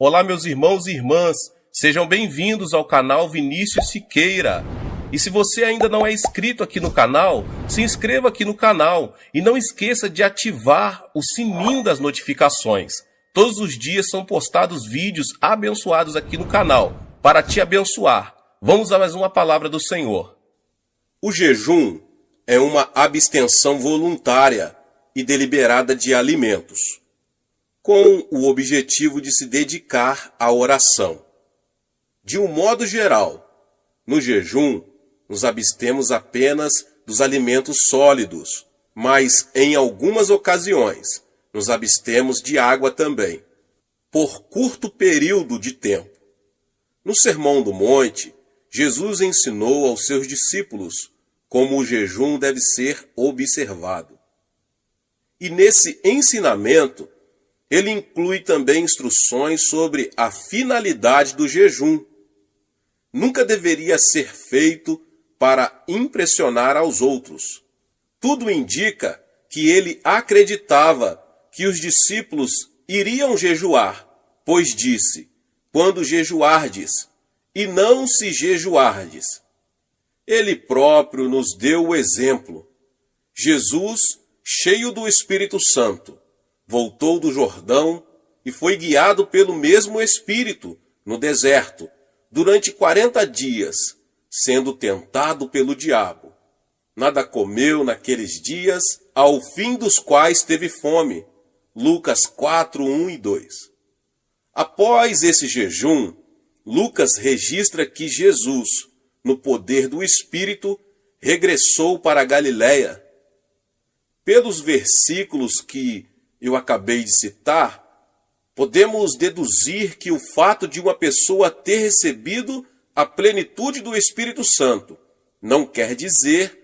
Olá, meus irmãos e irmãs, sejam bem-vindos ao canal Vinícius Siqueira. E se você ainda não é inscrito aqui no canal, se inscreva aqui no canal e não esqueça de ativar o sininho das notificações. Todos os dias são postados vídeos abençoados aqui no canal, para te abençoar. Vamos a mais uma palavra do Senhor. O jejum é uma abstenção voluntária e deliberada de alimentos, com o objetivo de se dedicar à oração. De um modo geral, no jejum, nos abstemos apenas dos alimentos sólidos, mas em algumas ocasiões nos abstemos de água também, por curto período de tempo. No Sermão do Monte, Jesus ensinou aos seus discípulos como o jejum deve ser observado. E nesse ensinamento, ele inclui também instruções sobre a finalidade do jejum. Nunca deveria ser feito para impressionar aos outros. Tudo indica que ele acreditava que os discípulos iriam jejuar, pois disse: quando jejuardes, e não se jejuardes. Ele próprio nos deu o exemplo. Jesus, cheio do Espírito Santo, voltou do Jordão e foi guiado pelo mesmo Espírito no deserto durante 40 dias, sendo tentado pelo diabo. Nada comeu naqueles dias, ao fim dos quais teve fome. Lucas 4, 1 e 2. Após esse jejum, Lucas registra que Jesus, no poder do Espírito, regressou para a Galiléia. Pelos versículos que eu acabei de citar, podemos deduzir que o fato de uma pessoa ter recebido a plenitude do Espírito Santo não quer dizer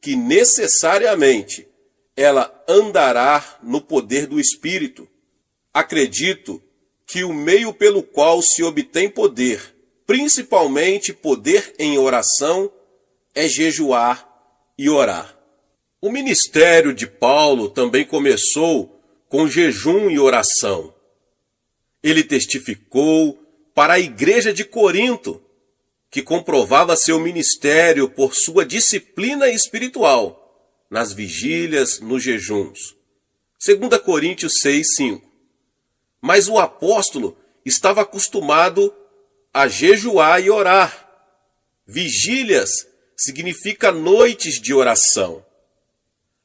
que necessariamente ela andará no poder do Espírito. Acredito que o meio pelo qual se obtém poder, principalmente poder em oração, é jejuar e orar. O ministério de Paulo também começou com jejum e oração. Ele testificou para a igreja de Corinto, que comprovava seu ministério por sua disciplina espiritual, nas vigílias, nos jejuns. 2 Coríntios 6, 5. Mas o apóstolo estava acostumado a jejuar e orar. Vigílias significa noites de oração.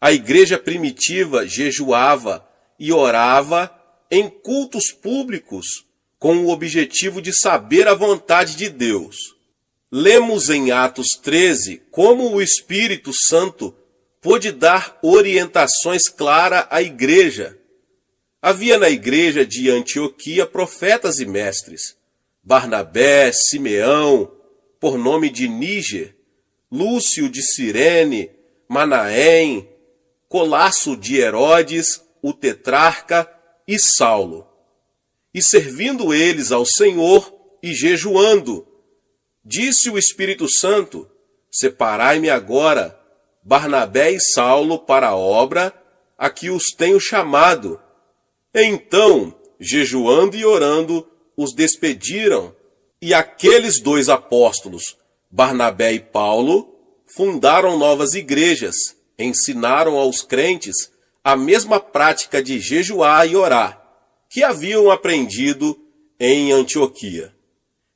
A igreja primitiva jejuava e orava em cultos públicos com o objetivo de saber a vontade de Deus. Lemos em Atos 13 como o Espírito Santo pôde dar orientações claras à igreja. Havia na igreja de Antioquia profetas e mestres: Barnabé, Simeão, por nome de Níger, Lúcio de Cirene, Manaém, Colasso de Herodes, o tetrarca, e Saulo. E servindo eles ao Senhor e jejuando, disse o Espírito Santo: separai-me agora Barnabé e Saulo para a obra a que os tenho chamado. Então, jejuando e orando, os despediram, e aqueles dois apóstolos, Barnabé e Paulo, fundaram novas igrejas, ensinaram aos crentes a mesma prática de jejuar e orar, que haviam aprendido em Antioquia.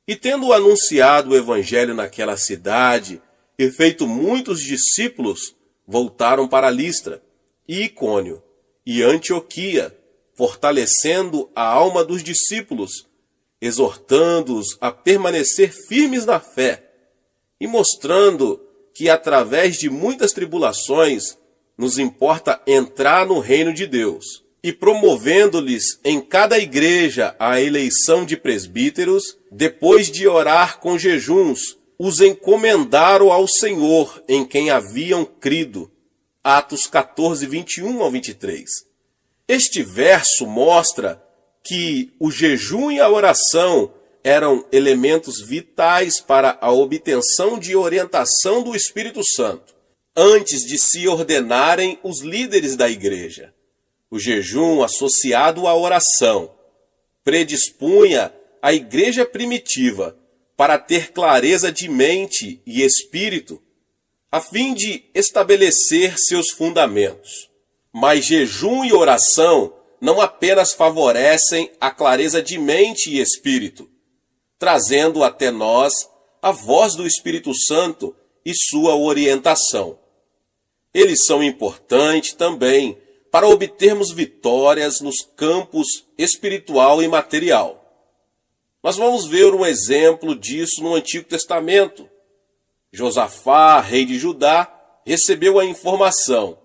E tendo anunciado o evangelho naquela cidade e feito muitos discípulos, voltaram para Listra, e Icônio, e Antioquia, fortalecendo a alma dos discípulos, exortando-os a permanecer firmes na fé, e mostrando que através de muitas tribulações nos importa entrar no reino de Deus, e promovendo-lhes em cada igreja a eleição de presbíteros, depois de orar com jejuns, os encomendaram ao Senhor em quem haviam crido. Atos 14, 21 ao 23. Este verso mostra que o jejum e a oração eram elementos vitais para a obtenção de orientação do Espírito Santo, antes de se ordenarem os líderes da igreja. O jejum associado à oração predispunha a igreja primitiva para ter clareza de mente e espírito, a fim de estabelecer seus fundamentos. Mas jejum e oração não apenas favorecem a clareza de mente e espírito, trazendo até nós a voz do Espírito Santo e sua orientação. Eles são importantes também para obtermos vitórias nos campos espiritual e material. Nós vamos ver um exemplo disso no Antigo Testamento. Josafá, rei de Judá, recebeu a informação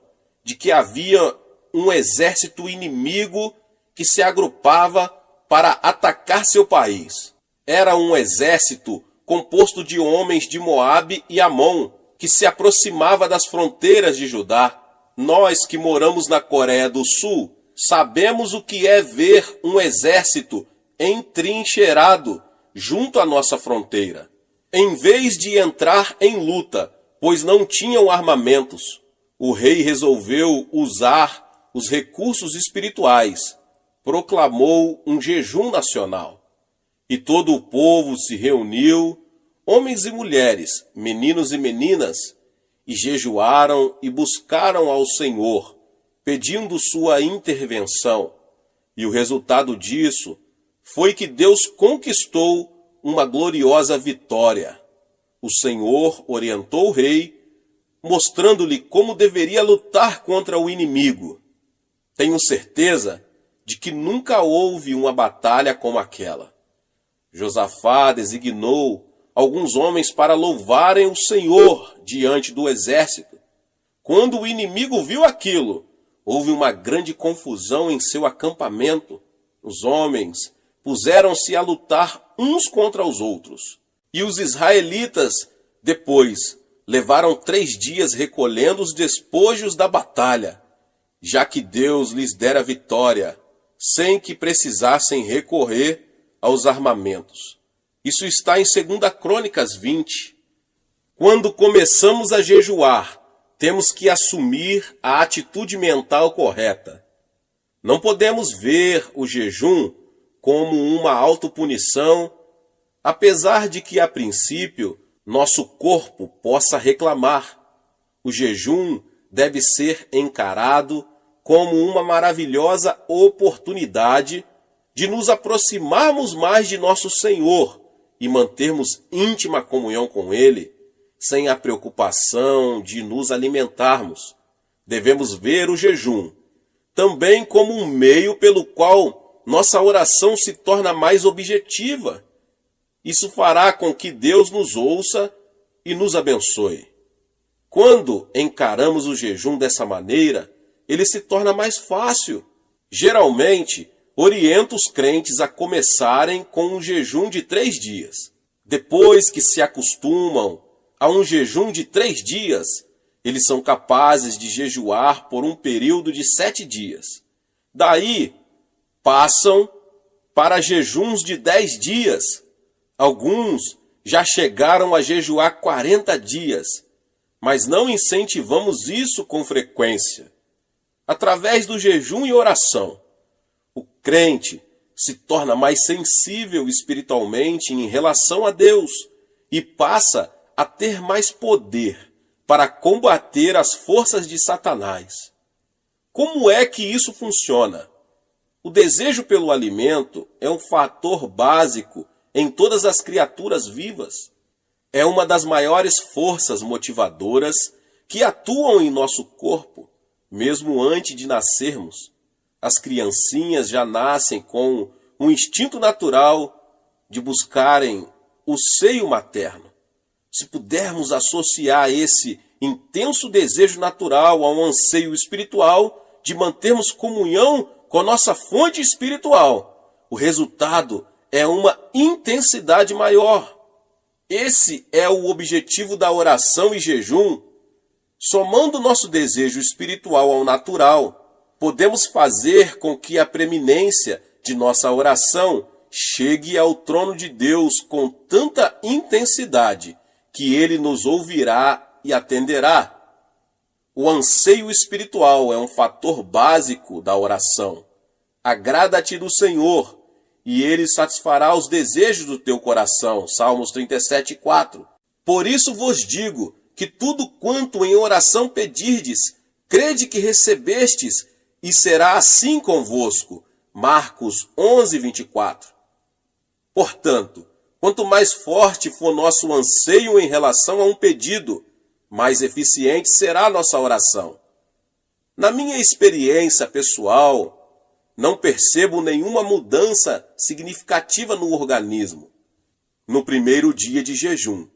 de que havia um exército inimigo que se agrupava para atacar seu país. Era um exército composto de homens de Moabe e Amon, que se aproximava das fronteiras de Judá. Nós que moramos na Coreia do Sul, sabemos o que é ver um exército entrincheirado junto à nossa fronteira. Em vez de entrar em luta, pois não tinham armamentos, o rei resolveu usar os recursos espirituais. Proclamou um jejum nacional. E todo o povo se reuniu, homens e mulheres, meninos e meninas, e jejuaram e buscaram ao Senhor, pedindo sua intervenção. E o resultado disso foi que Deus conquistou uma gloriosa vitória. O Senhor orientou o rei, mostrando-lhe como deveria lutar contra o inimigo. Tenho certeza de que nunca houve uma batalha como aquela. Josafá designou alguns homens para louvarem o Senhor diante do exército. Quando o inimigo viu aquilo, houve uma grande confusão em seu acampamento. Os homens puseram-se a lutar uns contra os outros. E os israelitas, depois, levaram 3 dias recolhendo os despojos da batalha, já que Deus lhes dera vitória, sem que precisassem recorrer aos armamentos. Isso está em 2 Crônicas 20. Quando começamos a jejuar, temos que assumir a atitude mental correta. Não podemos ver o jejum como uma autopunição, apesar de que, a princípio, nosso corpo possa reclamar. O jejum deve ser encarado como uma maravilhosa oportunidade de nos aproximarmos mais de nosso Senhor e mantermos íntima comunhão com Ele, sem a preocupação de nos alimentarmos. Devemos ver o jejum também como um meio pelo qual nossa oração se torna mais objetiva. Isso fará com que Deus nos ouça e nos abençoe. Quando encaramos o jejum dessa maneira, ele se torna mais fácil. Geralmente, oriento os crentes a começarem com um jejum de 3 dias. Depois que se acostumam a um jejum de 3 dias, eles são capazes de jejuar por um período de 7 dias. Daí, passam para jejuns de 10 dias. Alguns já chegaram a jejuar 40 dias, mas não incentivamos isso com frequência. Através do jejum e oração, o crente se torna mais sensível espiritualmente em relação a Deus e passa a ter mais poder para combater as forças de Satanás. Como é que isso funciona? O desejo pelo alimento é um fator básico em todas as criaturas vivas. É uma das maiores forças motivadoras que atuam em nosso corpo, mesmo antes de nascermos. As criancinhas já nascem com um instinto natural de buscarem o seio materno. Se pudermos associar esse intenso desejo natural a um anseio espiritual de mantermos comunhão com nossa fonte espiritual, o resultado é uma intensidade maior. Esse é o objetivo da oração e jejum. Somando nosso desejo espiritual ao natural, podemos fazer com que a preeminência de nossa oração chegue ao trono de Deus com tanta intensidade que Ele nos ouvirá e atenderá. O anseio espiritual é um fator básico da oração. Agrada-te do Senhor e ele satisfará os desejos do teu coração. Salmos 37:4. Por isso vos digo que tudo quanto em oração pedirdes, crede que recebestes, e será assim convosco. Marcos 11:24. Portanto, quanto mais forte for nosso anseio em relação a um pedido, mais eficiente será a nossa oração. Na minha experiência pessoal, não percebo nenhuma mudança significativa no organismo no primeiro dia de jejum.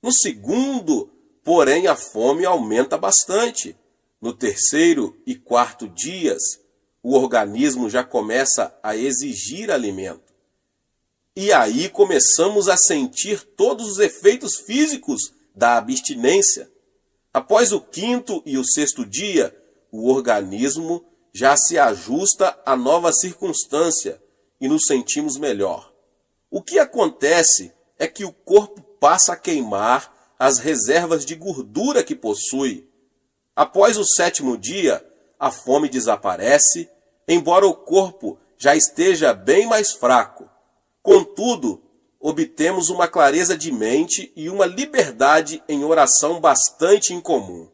No segundo, porém, a fome aumenta bastante. No terceiro e quarto dias, o organismo já começa a exigir alimento. E aí começamos a sentir todos os efeitos físicos da abstinência. Após o quinto e o sexto dia, o organismo já se ajusta à nova circunstância e nos sentimos melhor. O que acontece é que o corpo passa a queimar as reservas de gordura que possui. Após o sétimo dia, a fome desaparece, embora o corpo já esteja bem mais fraco. Contudo, obtemos uma clareza de mente e uma liberdade em oração bastante incomum.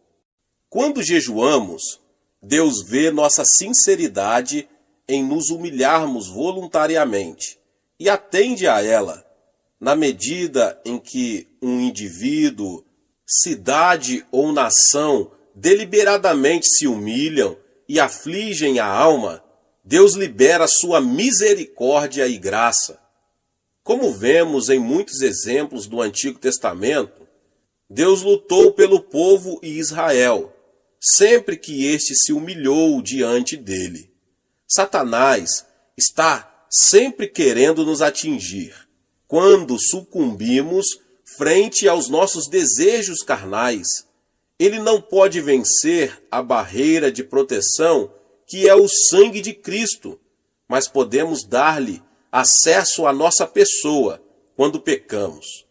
Quando jejuamos, Deus vê nossa sinceridade em nos humilharmos voluntariamente e atende a ela. Na medida em que um indivíduo, cidade ou nação deliberadamente se humilham e afligem a alma, Deus libera sua misericórdia e graça. Como vemos em muitos exemplos do Antigo Testamento, Deus lutou pelo povo e Israel, sempre que este se humilhou diante dele. Satanás está sempre querendo nos atingir. Quando sucumbimos frente aos nossos desejos carnais, ele não pode vencer a barreira de proteção que é o sangue de Cristo, mas podemos dar-lhe acesso à nossa pessoa quando pecamos.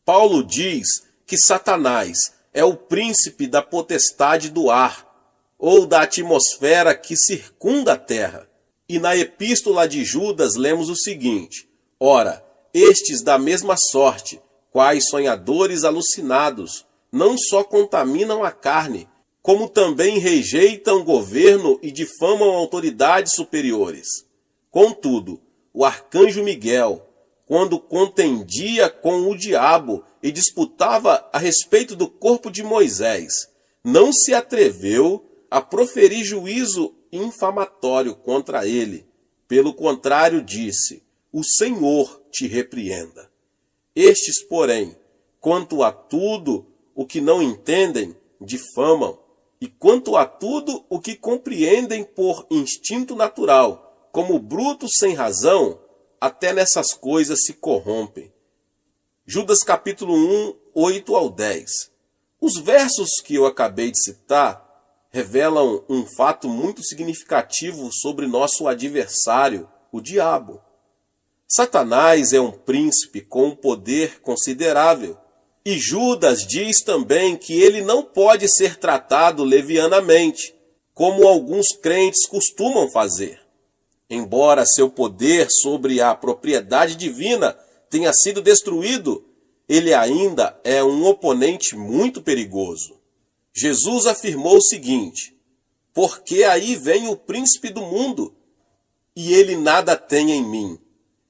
Paulo diz que Satanás é o príncipe da potestade do ar, ou da atmosfera que circunda a terra. E na epístola de Judas lemos o seguinte: ora, estes da mesma sorte, quais sonhadores alucinados, não só contaminam a carne, como também rejeitam o governo e difamam autoridades superiores. Contudo, o arcanjo Miguel, quando contendia com o diabo e disputava a respeito do corpo de Moisés, não se atreveu a proferir juízo infamatório contra ele. Pelo contrário, disse: o Senhor te repreenda. Estes, porém, quanto a tudo o que não entendem, difamam, e quanto a tudo o que compreendem por instinto natural, como brutos sem razão, até nessas coisas se corrompem. Judas capítulo 1, 8 ao 10. Os versos que eu acabei de citar revelam um fato muito significativo sobre nosso adversário, o diabo. Satanás é um príncipe com um poder considerável. E Judas diz também que ele não pode ser tratado levianamente, como alguns crentes costumam fazer. Embora seu poder sobre a propriedade divina tenha sido destruído, ele ainda é um oponente muito perigoso. Jesus afirmou o seguinte: porque aí vem o príncipe do mundo, e ele nada tem em mim.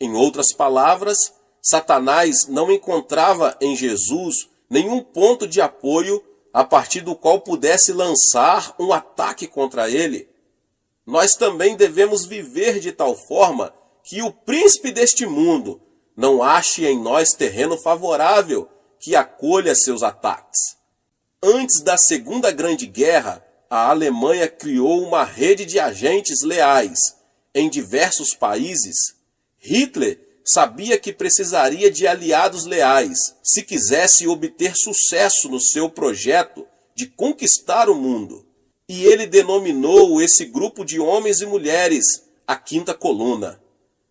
Em outras palavras, Satanás não encontrava em Jesus nenhum ponto de apoio a partir do qual pudesse lançar um ataque contra ele. Nós também devemos viver de tal forma que o príncipe deste mundo não ache em nós terreno favorável que acolha seus ataques. Antes da Segunda Grande Guerra, a Alemanha criou uma rede de agentes leais em diversos países. Hitler sabia que precisaria de aliados leais se quisesse obter sucesso no seu projeto de conquistar o mundo. E ele denominou esse grupo de homens e mulheres a Quinta Coluna.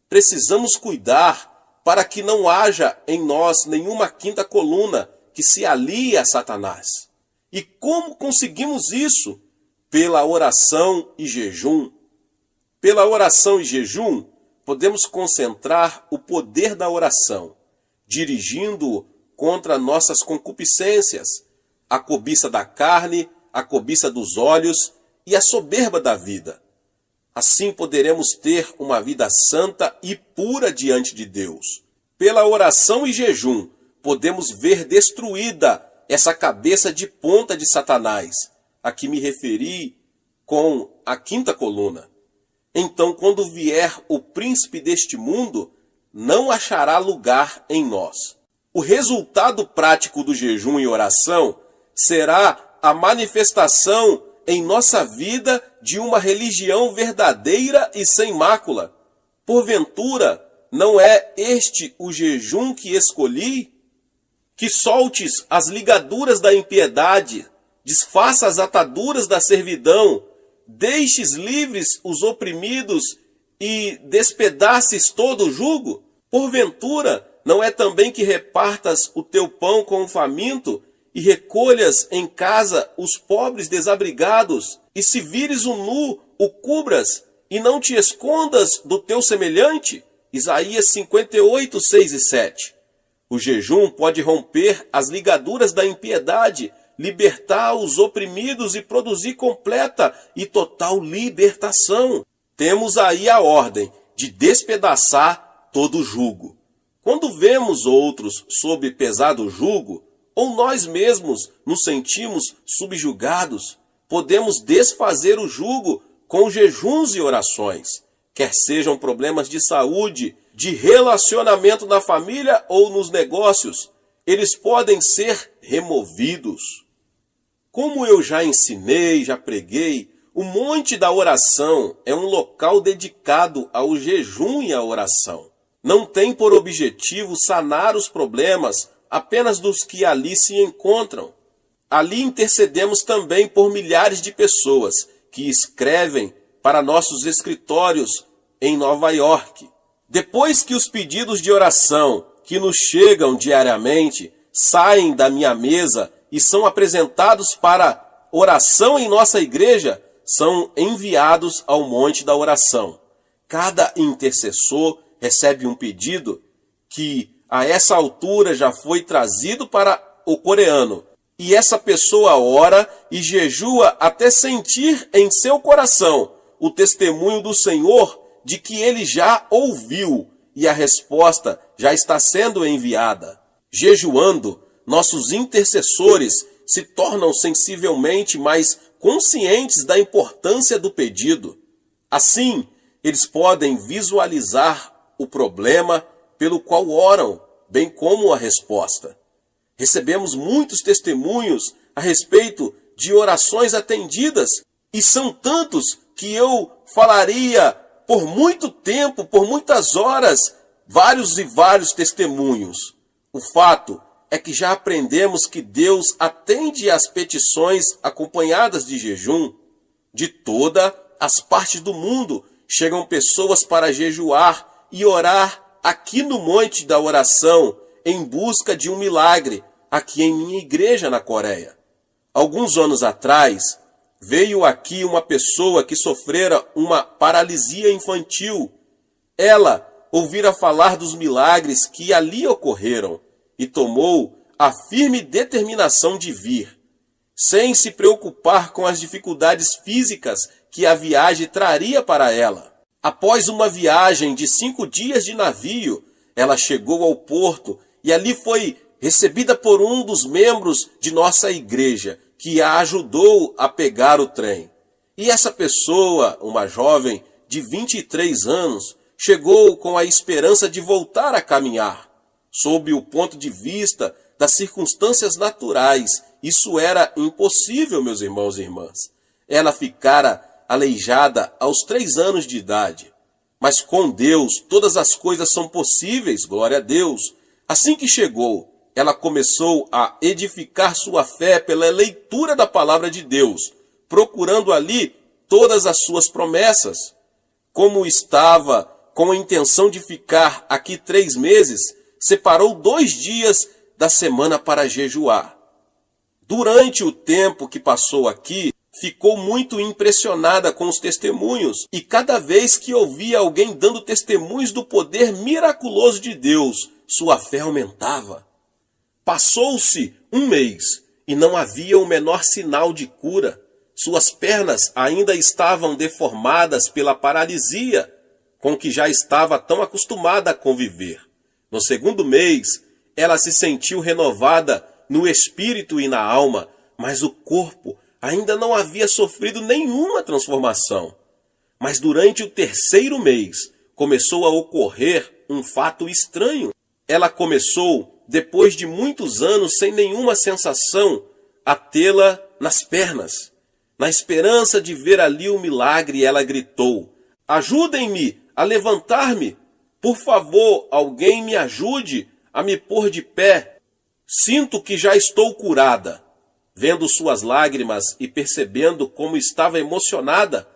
Precisamos cuidar para que não haja em nós nenhuma quinta coluna que se alie a Satanás. E como conseguimos isso? Pela oração e jejum. Pela oração e jejum, podemos concentrar o poder da oração, dirigindo-o contra nossas concupiscências, a cobiça da carne, a cobiça dos olhos e a soberba da vida. Assim poderemos ter uma vida santa e pura diante de Deus. Pela oração e jejum, podemos ver destruída essa cabeça de ponta de Satanás, a que me referi com a quinta coluna. Então, quando vier o príncipe deste mundo, não achará lugar em nós. O resultado prático do jejum e oração será a manifestação em nossa vida de uma religião verdadeira e sem mácula. Porventura, não é este o jejum que escolhi? Que soltes as ligaduras da impiedade, desfaça as ataduras da servidão, deixes livres os oprimidos e despedaces todo o jugo? Porventura, não é também que repartas o teu pão com o faminto e recolhas em casa os pobres desabrigados, e se vires um nu, o cubras, e não te escondas do teu semelhante? Isaías 58, 6 e 7. O jejum pode romper as ligaduras da impiedade, libertar os oprimidos e produzir completa e total libertação. Temos aí a ordem de despedaçar todo o jugo. Quando vemos outros sob pesado jugo, ou nós mesmos nos sentimos subjugados, podemos desfazer o jugo com jejuns e orações, quer sejam problemas de saúde, de relacionamento na família ou nos negócios, eles podem ser removidos. Como eu já ensinei, já preguei, o Monte da Oração é um local dedicado ao jejum e à oração. Não tem por objetivo sanar os problemas apenas dos que ali se encontram. Ali intercedemos também por milhares de pessoas que escrevem para nossos escritórios em Nova York. Depois que os pedidos de oração que nos chegam diariamente saem da minha mesa e são apresentados para oração em nossa igreja, são enviados ao Monte da Oração. Cada intercessor recebe um pedido que a essa altura já foi trazido para o coreano. E essa pessoa ora e jejua até sentir em seu coração o testemunho do Senhor de que ele já ouviu e a resposta já está sendo enviada. Jejuando, nossos intercessores se tornam sensivelmente mais conscientes da importância do pedido. Assim, eles podem visualizar o problema pelo qual oram, bem como a resposta. Recebemos muitos testemunhos a respeito de orações atendidas, e são tantos que eu falaria por muito tempo, por muitas horas, vários e vários testemunhos. O fato é que já aprendemos que Deus atende às petições acompanhadas de jejum. De todas as partes do mundo chegam pessoas para jejuar e orar aqui no Monte da Oração, em busca de um milagre, aqui em minha igreja na Coreia. Alguns anos atrás, veio aqui uma pessoa que sofrera uma paralisia infantil. Ela ouvira falar dos milagres que ali ocorreram e tomou a firme determinação de vir, sem se preocupar com as dificuldades físicas que a viagem traria para ela. Após uma viagem de 5 dias de navio, ela chegou ao porto e ali foi recebida por um dos membros de nossa igreja, que a ajudou a pegar o trem. E essa pessoa, uma jovem de 23 anos, chegou com a esperança de voltar a caminhar. Sob o ponto de vista das circunstâncias naturais, isso era impossível, meus irmãos e irmãs. Ela ficara aleijada aos 3 anos de idade. Mas com Deus todas as coisas são possíveis, glória a Deus. Assim que chegou, ela começou a edificar sua fé pela leitura da palavra de Deus, procurando ali todas as suas promessas. Como estava com a intenção de ficar aqui 3 meses, separou 2 dias da semana para jejuar. Durante o tempo que passou aqui, ficou muito impressionada com os testemunhos e cada vez que ouvia alguém dando testemunhos do poder miraculoso de Deus, sua fé aumentava. Passou-se um mês e não havia o menor sinal de cura. Suas pernas ainda estavam deformadas pela paralisia, com que já estava tão acostumada a conviver. No segundo mês, ela se sentiu renovada no espírito e na alma, mas o corpo ainda não havia sofrido nenhuma transformação. Mas durante o terceiro mês, começou a ocorrer um fato estranho. Ela começou, depois de muitos anos sem nenhuma sensação, a tê-la nas pernas. Na esperança de ver ali o milagre, ela gritou: "Ajudem-me a levantar-me! Por favor, alguém me ajude a me pôr de pé. Sinto que já estou curada." Vendo suas lágrimas e percebendo como estava emocionada,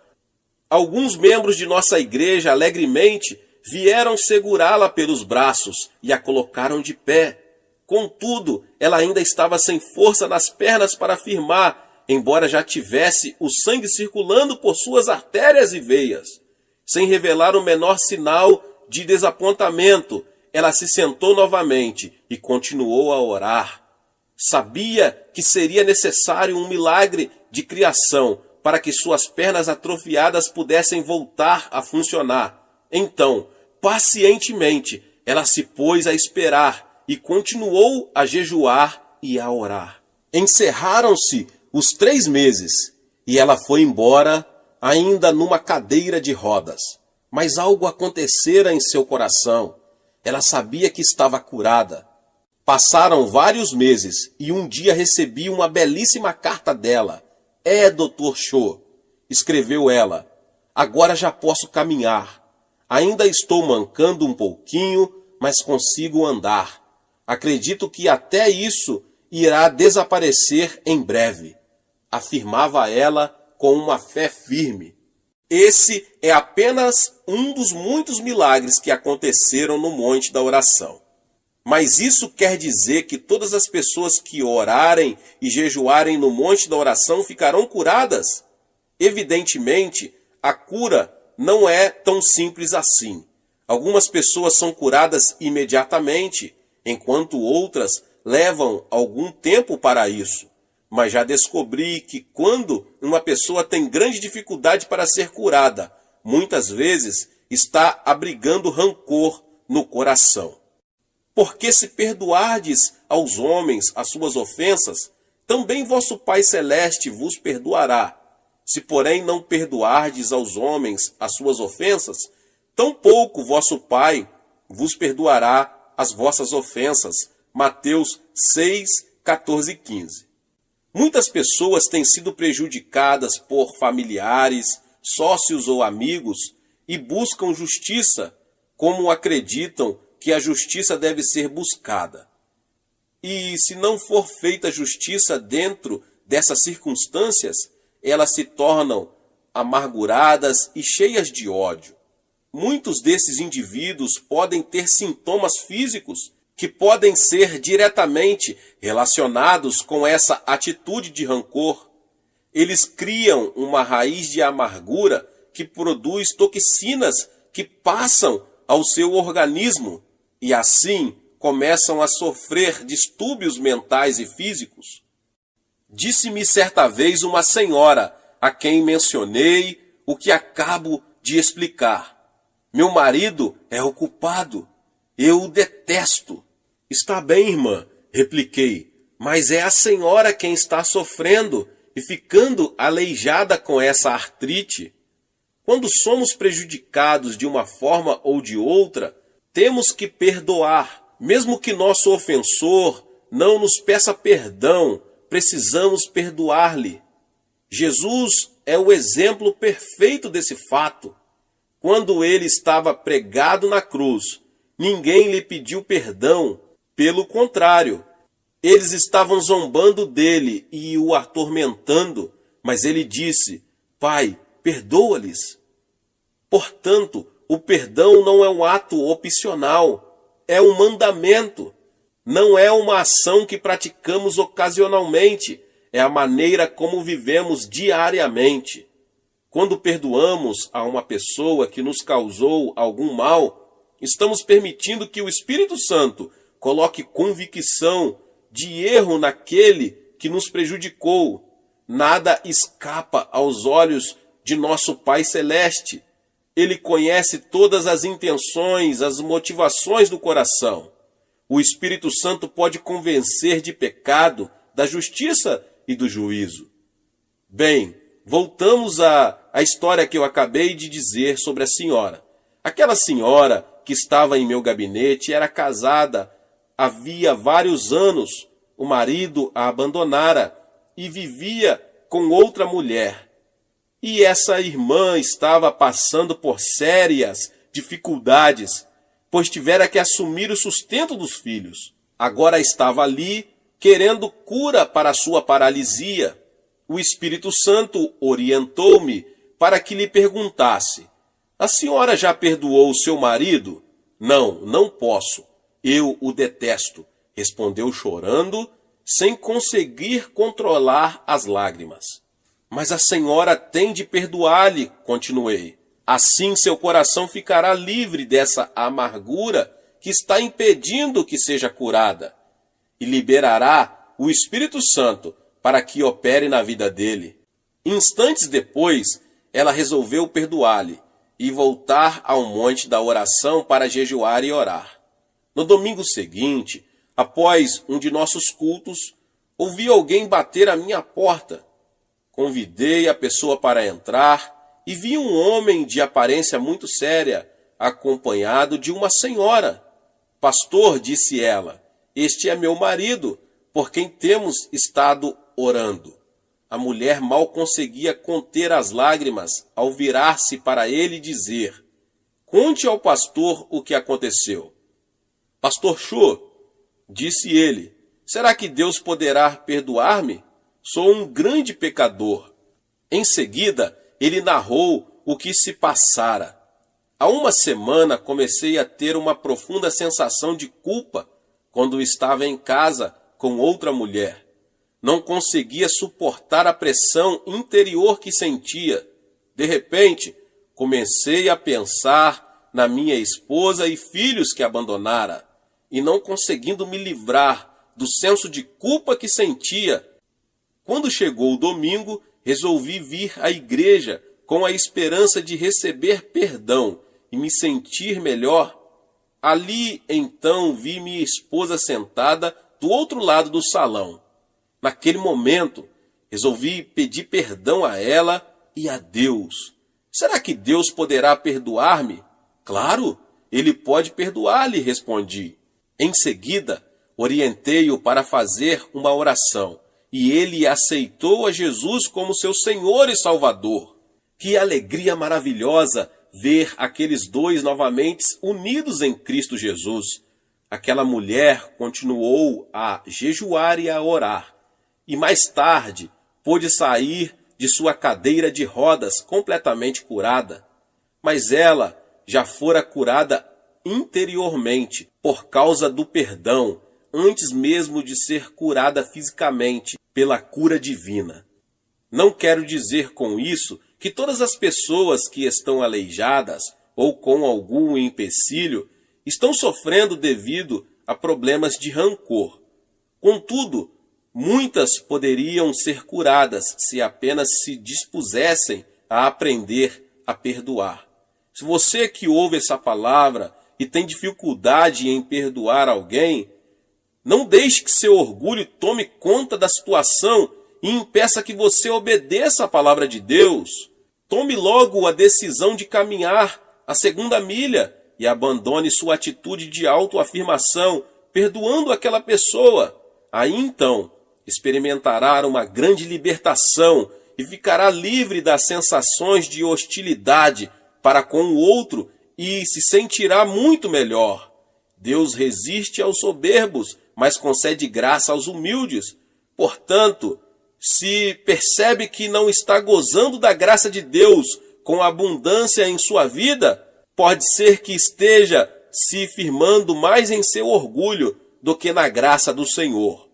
alguns membros de nossa igreja alegremente vieram segurá-la pelos braços e a colocaram de pé. Contudo, ela ainda estava sem força nas pernas para firmar, embora já tivesse o sangue circulando por suas artérias e veias. Sem revelar o menor sinal de desapontamento, ela se sentou novamente e continuou a orar. Sabia que seria necessário um milagre de criação para que suas pernas atrofiadas pudessem voltar a funcionar. Então, pacientemente, ela se pôs a esperar e continuou a jejuar e a orar. Encerraram-se os 3 meses e ela foi embora ainda numa cadeira de rodas. Mas algo acontecera em seu coração. Ela sabia que estava curada. Passaram vários meses e um dia recebi uma belíssima carta dela. Dr. Cho, escreveu ela, agora já posso caminhar. Ainda estou mancando um pouquinho, mas consigo andar. Acredito que até isso irá desaparecer em breve, afirmava ela com uma fé firme. Esse é apenas um dos muitos milagres que aconteceram no Monte da Oração. Mas isso quer dizer que todas as pessoas que orarem e jejuarem no Monte da Oração ficarão curadas? Evidentemente, a cura não é tão simples assim. Algumas pessoas são curadas imediatamente, enquanto outras levam algum tempo para isso. Mas já descobri que quando uma pessoa tem grande dificuldade para ser curada, muitas vezes está abrigando rancor no coração. Porque se perdoardes aos homens as suas ofensas, também vosso Pai Celeste vos perdoará. Se, porém, não perdoardes aos homens as suas ofensas, tampouco vosso Pai vos perdoará as vossas ofensas. Mateus 6, 14 e 15. Muitas pessoas têm sido prejudicadas por familiares, sócios ou amigos e buscam justiça, como acreditam que a justiça deve ser buscada. E se não for feita justiça dentro dessas circunstâncias, elas se tornam amarguradas e cheias de ódio. Muitos desses indivíduos podem ter sintomas físicos que podem ser diretamente relacionados com essa atitude de rancor. Eles criam uma raiz de amargura que produz toxinas que passam ao seu organismo e assim começam a sofrer distúrbios mentais e físicos. Disse-me certa vez uma senhora a quem mencionei o que acabo de explicar. Meu marido é o culpado. Eu o detesto. Está bem, irmã, repliquei, mas é a senhora quem está sofrendo e ficando aleijada com essa artrite. Quando somos prejudicados de uma forma ou de outra, temos que perdoar. Mesmo que nosso ofensor não nos peça perdão, precisamos perdoar-lhe. Jesus é o exemplo perfeito desse fato. Quando ele estava pregado na cruz, ninguém lhe pediu perdão. Pelo contrário, eles estavam zombando dele e o atormentando, mas ele disse: Pai, perdoa-lhes. Portanto, o perdão não é um ato opcional, é um mandamento. Não é uma ação que praticamos ocasionalmente, é a maneira como vivemos diariamente. Quando perdoamos a uma pessoa que nos causou algum mal, estamos permitindo que o Espírito Santo coloque convicção de erro naquele que nos prejudicou. Nada escapa aos olhos de nosso Pai Celeste. Ele conhece todas as intenções, as motivações do coração. O Espírito Santo pode convencer de pecado, da justiça e do juízo. Bem, voltamos à história que eu acabei de dizer sobre a senhora. Aquela senhora que estava em meu gabinete era casada havia vários anos. O marido a abandonara e vivia com outra mulher. E essa irmã estava passando por sérias dificuldades, pois tivera que assumir o sustento dos filhos. Agora estava ali querendo cura para a sua paralisia. O Espírito Santo orientou-me para que lhe perguntasse: a senhora já perdoou o seu marido? Não, não posso. Eu o detesto, respondeu chorando, sem conseguir controlar as lágrimas. Mas a senhora tem de perdoar-lhe, continuei. Assim seu coração ficará livre dessa amargura que está impedindo que seja curada, e liberará o Espírito Santo para que opere na vida dele. Instantes depois, ela resolveu perdoar-lhe e voltar ao monte da oração para jejuar e orar. No domingo seguinte, após um de nossos cultos, ouvi alguém bater à minha porta. Convidei a pessoa para entrar e vi um homem de aparência muito séria, acompanhado de uma senhora. Pastor, disse ela, este é meu marido, por quem temos estado orando. A mulher mal conseguia conter as lágrimas ao virar-se para ele e dizer: conte ao pastor o que aconteceu. Pastor Chu, disse ele, será que Deus poderá perdoar-me? Sou um grande pecador. Em seguida, ele narrou o que se passara. Há uma semana comecei a ter uma profunda sensação de culpa quando estava em casa com outra mulher. Não conseguia suportar a pressão interior que sentia. De repente, comecei a pensar na minha esposa e filhos que abandonara, e não conseguindo me livrar do senso de culpa que sentia. Quando chegou o domingo, resolvi vir à igreja com a esperança de receber perdão e me sentir melhor. Ali, então, vi minha esposa sentada do outro lado do salão. Naquele momento, resolvi pedir perdão a ela e a Deus. Será que Deus poderá perdoar-me? Claro, Ele pode perdoar-lhe, respondi. Em seguida, orientei-o para fazer uma oração. E ele aceitou a Jesus como seu Senhor e Salvador. Que alegria maravilhosa ver aqueles dois novamente unidos em Cristo Jesus. Aquela mulher continuou a jejuar e a orar, e mais tarde pôde sair de sua cadeira de rodas completamente curada. Mas ela já fora curada interiormente por causa do perdão, antes mesmo de ser curada fisicamente pela cura divina. Não quero dizer com isso que todas as pessoas que estão aleijadas ou com algum empecilho estão sofrendo devido a problemas de rancor. Contudo, muitas poderiam ser curadas se apenas se dispusessem a aprender a perdoar. Se você que ouve essa palavra e tem dificuldade em perdoar alguém, não deixe que seu orgulho tome conta da situação e impeça que você obedeça a palavra de Deus. Tome logo a decisão de caminhar a segunda milha e abandone sua atitude de autoafirmação, perdoando aquela pessoa. Aí então experimentará uma grande libertação e ficará livre das sensações de hostilidade para com o outro e se sentirá muito melhor. Deus resiste aos soberbos, mas concede graça aos humildes. Portanto, se percebe que não está gozando da graça de Deus com abundância em sua vida, pode ser que esteja se firmando mais em seu orgulho do que na graça do Senhor.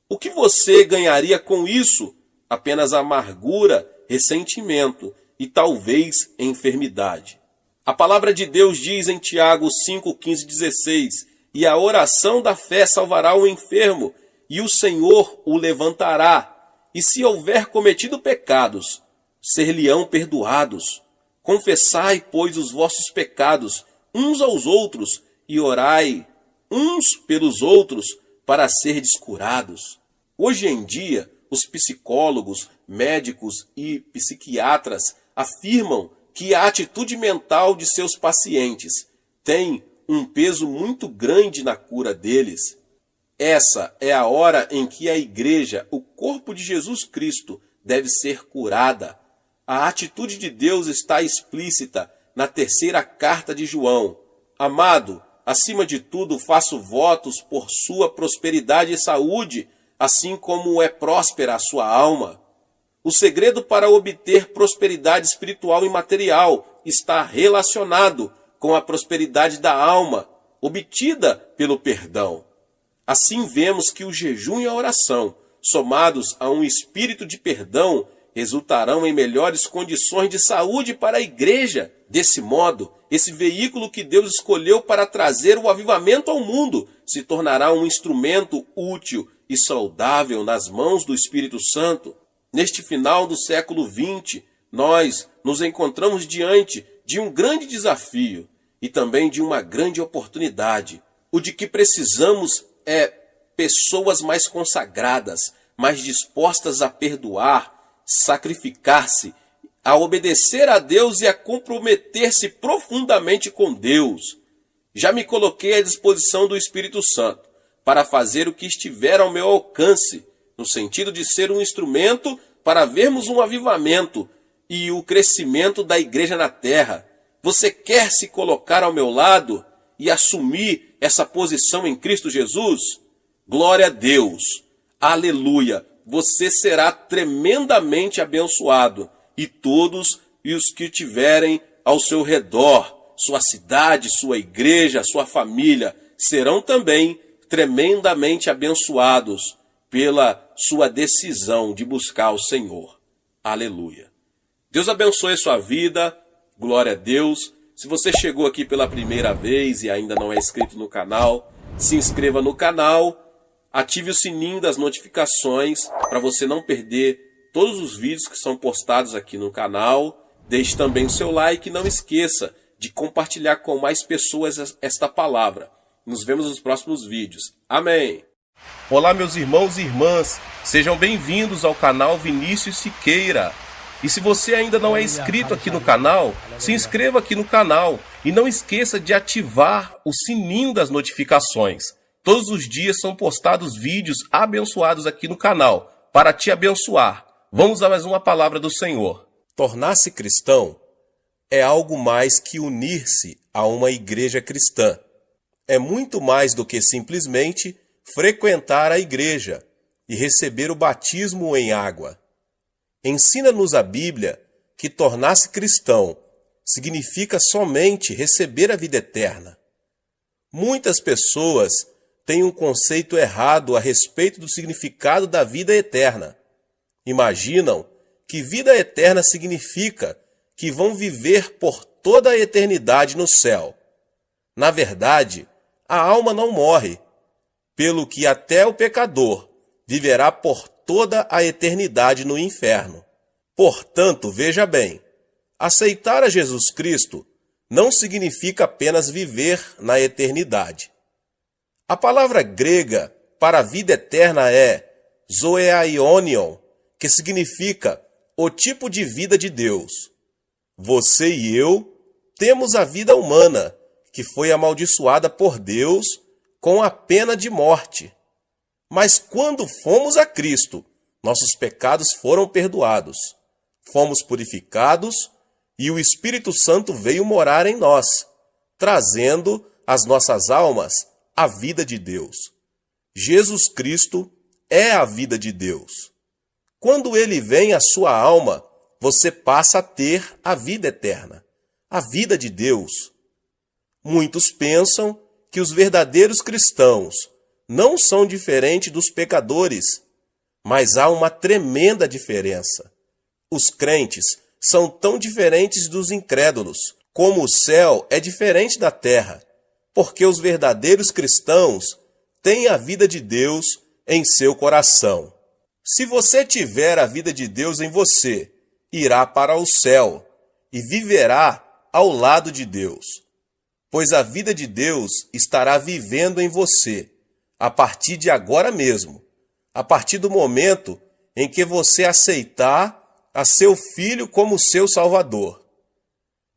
O que você ganharia com isso? Apenas amargura, ressentimento e talvez enfermidade. A palavra de Deus diz em Tiago 5, 15, 16: e a oração da fé salvará o enfermo, e o Senhor o levantará. E se houver cometido pecados, ser-lhe-ão perdoados. Confessai, pois, os vossos pecados uns aos outros, e orai uns pelos outros, para serdes curados. Hoje em dia, os psicólogos, médicos e psiquiatras afirmam que a atitude mental de seus pacientes tem um peso muito grande na cura deles. Essa é a hora em que a igreja, o corpo de Jesus Cristo, deve ser curada. A atitude de Deus está explícita na terceira carta de João. Amado, acima de tudo faço votos por sua prosperidade e saúde, assim como é próspera a sua alma. O segredo para obter prosperidade espiritual e material está relacionado com a prosperidade da alma, obtida pelo perdão. Assim vemos que o jejum e a oração, somados a um espírito de perdão, resultarão em melhores condições de saúde para a igreja. Desse modo, esse veículo que Deus escolheu para trazer o avivamento ao mundo se tornará um instrumento útil e saudável nas mãos do Espírito Santo. Neste final do século XX, nós nos encontramos diante de um grande desafio e também de uma grande oportunidade. O de que precisamos é pessoas mais consagradas, mais dispostas a perdoar, sacrificar-se, a obedecer a Deus e a comprometer-se profundamente com Deus. Já me coloquei à disposição do Espírito Santo para fazer o que estiver ao meu alcance, no sentido de ser um instrumento para vermos um avivamento e o crescimento da igreja na terra. Você quer se colocar ao meu lado e assumir essa posição em Cristo Jesus? Glória a Deus! Aleluia! Você será tremendamente abençoado, e todos os que tiverem ao seu redor, sua cidade, sua igreja, sua família, serão também tremendamente abençoados pela sua decisão de buscar o Senhor. Aleluia. Deus abençoe a sua vida. Glória a Deus. Se você chegou aqui pela primeira vez e ainda não é inscrito no canal, se inscreva no canal, ative o sininho das notificações para você não perder todos os vídeos que são postados aqui no canal. Deixe também o seu like e não esqueça de compartilhar com mais pessoas esta palavra. Nos vemos nos próximos vídeos. Amém. Olá, meus irmãos e irmãs. Sejam bem-vindos ao canal Vinícius Siqueira. E se você ainda não é inscrito aqui no canal, se inscreva aqui no canal e não esqueça de ativar o sininho das notificações. Todos os dias são postados vídeos abençoados aqui no canal para te abençoar. Vamos a mais uma palavra do Senhor. Tornar-se cristão é algo mais que unir-se a uma igreja cristã. É muito mais do que simplesmente frequentar a igreja e receber o batismo em água. Ensina-nos a Bíblia que tornar-se cristão significa somente receber a vida eterna. Muitas pessoas têm um conceito errado a respeito do significado da vida eterna. Imaginam que vida eterna significa que vão viver por toda a eternidade no céu. Na verdade, a alma não morre, pelo que até o pecador viverá por toda a eternidade no inferno. Portanto, veja bem, aceitar a Jesus Cristo não significa apenas viver na eternidade. A palavra grega para a vida eterna é zoeaionion, que significa o tipo de vida de Deus. Você e eu temos a vida humana, que foi amaldiçoada por Deus com a pena de morte. Mas quando fomos a Cristo, nossos pecados foram perdoados. Fomos purificados e o Espírito Santo veio morar em nós, trazendo às nossas almas a vida de Deus. Jesus Cristo é a vida de Deus. Quando ele vem à sua alma, você passa a ter a vida eterna, a vida de Deus. Muitos pensam que os verdadeiros cristãos não são diferentes dos pecadores Mas há uma tremenda diferença. Os crentes são tão diferentes dos incrédulos, como o céu é diferente da terra, porque os verdadeiros cristãos têm a vida de Deus em seu coração. Se você tiver a vida de Deus em você, irá para o céu e viverá ao lado de Deus, pois a vida de Deus estará vivendo em você a partir de agora mesmo, a partir do momento em que você aceitar a seu Filho como seu Salvador.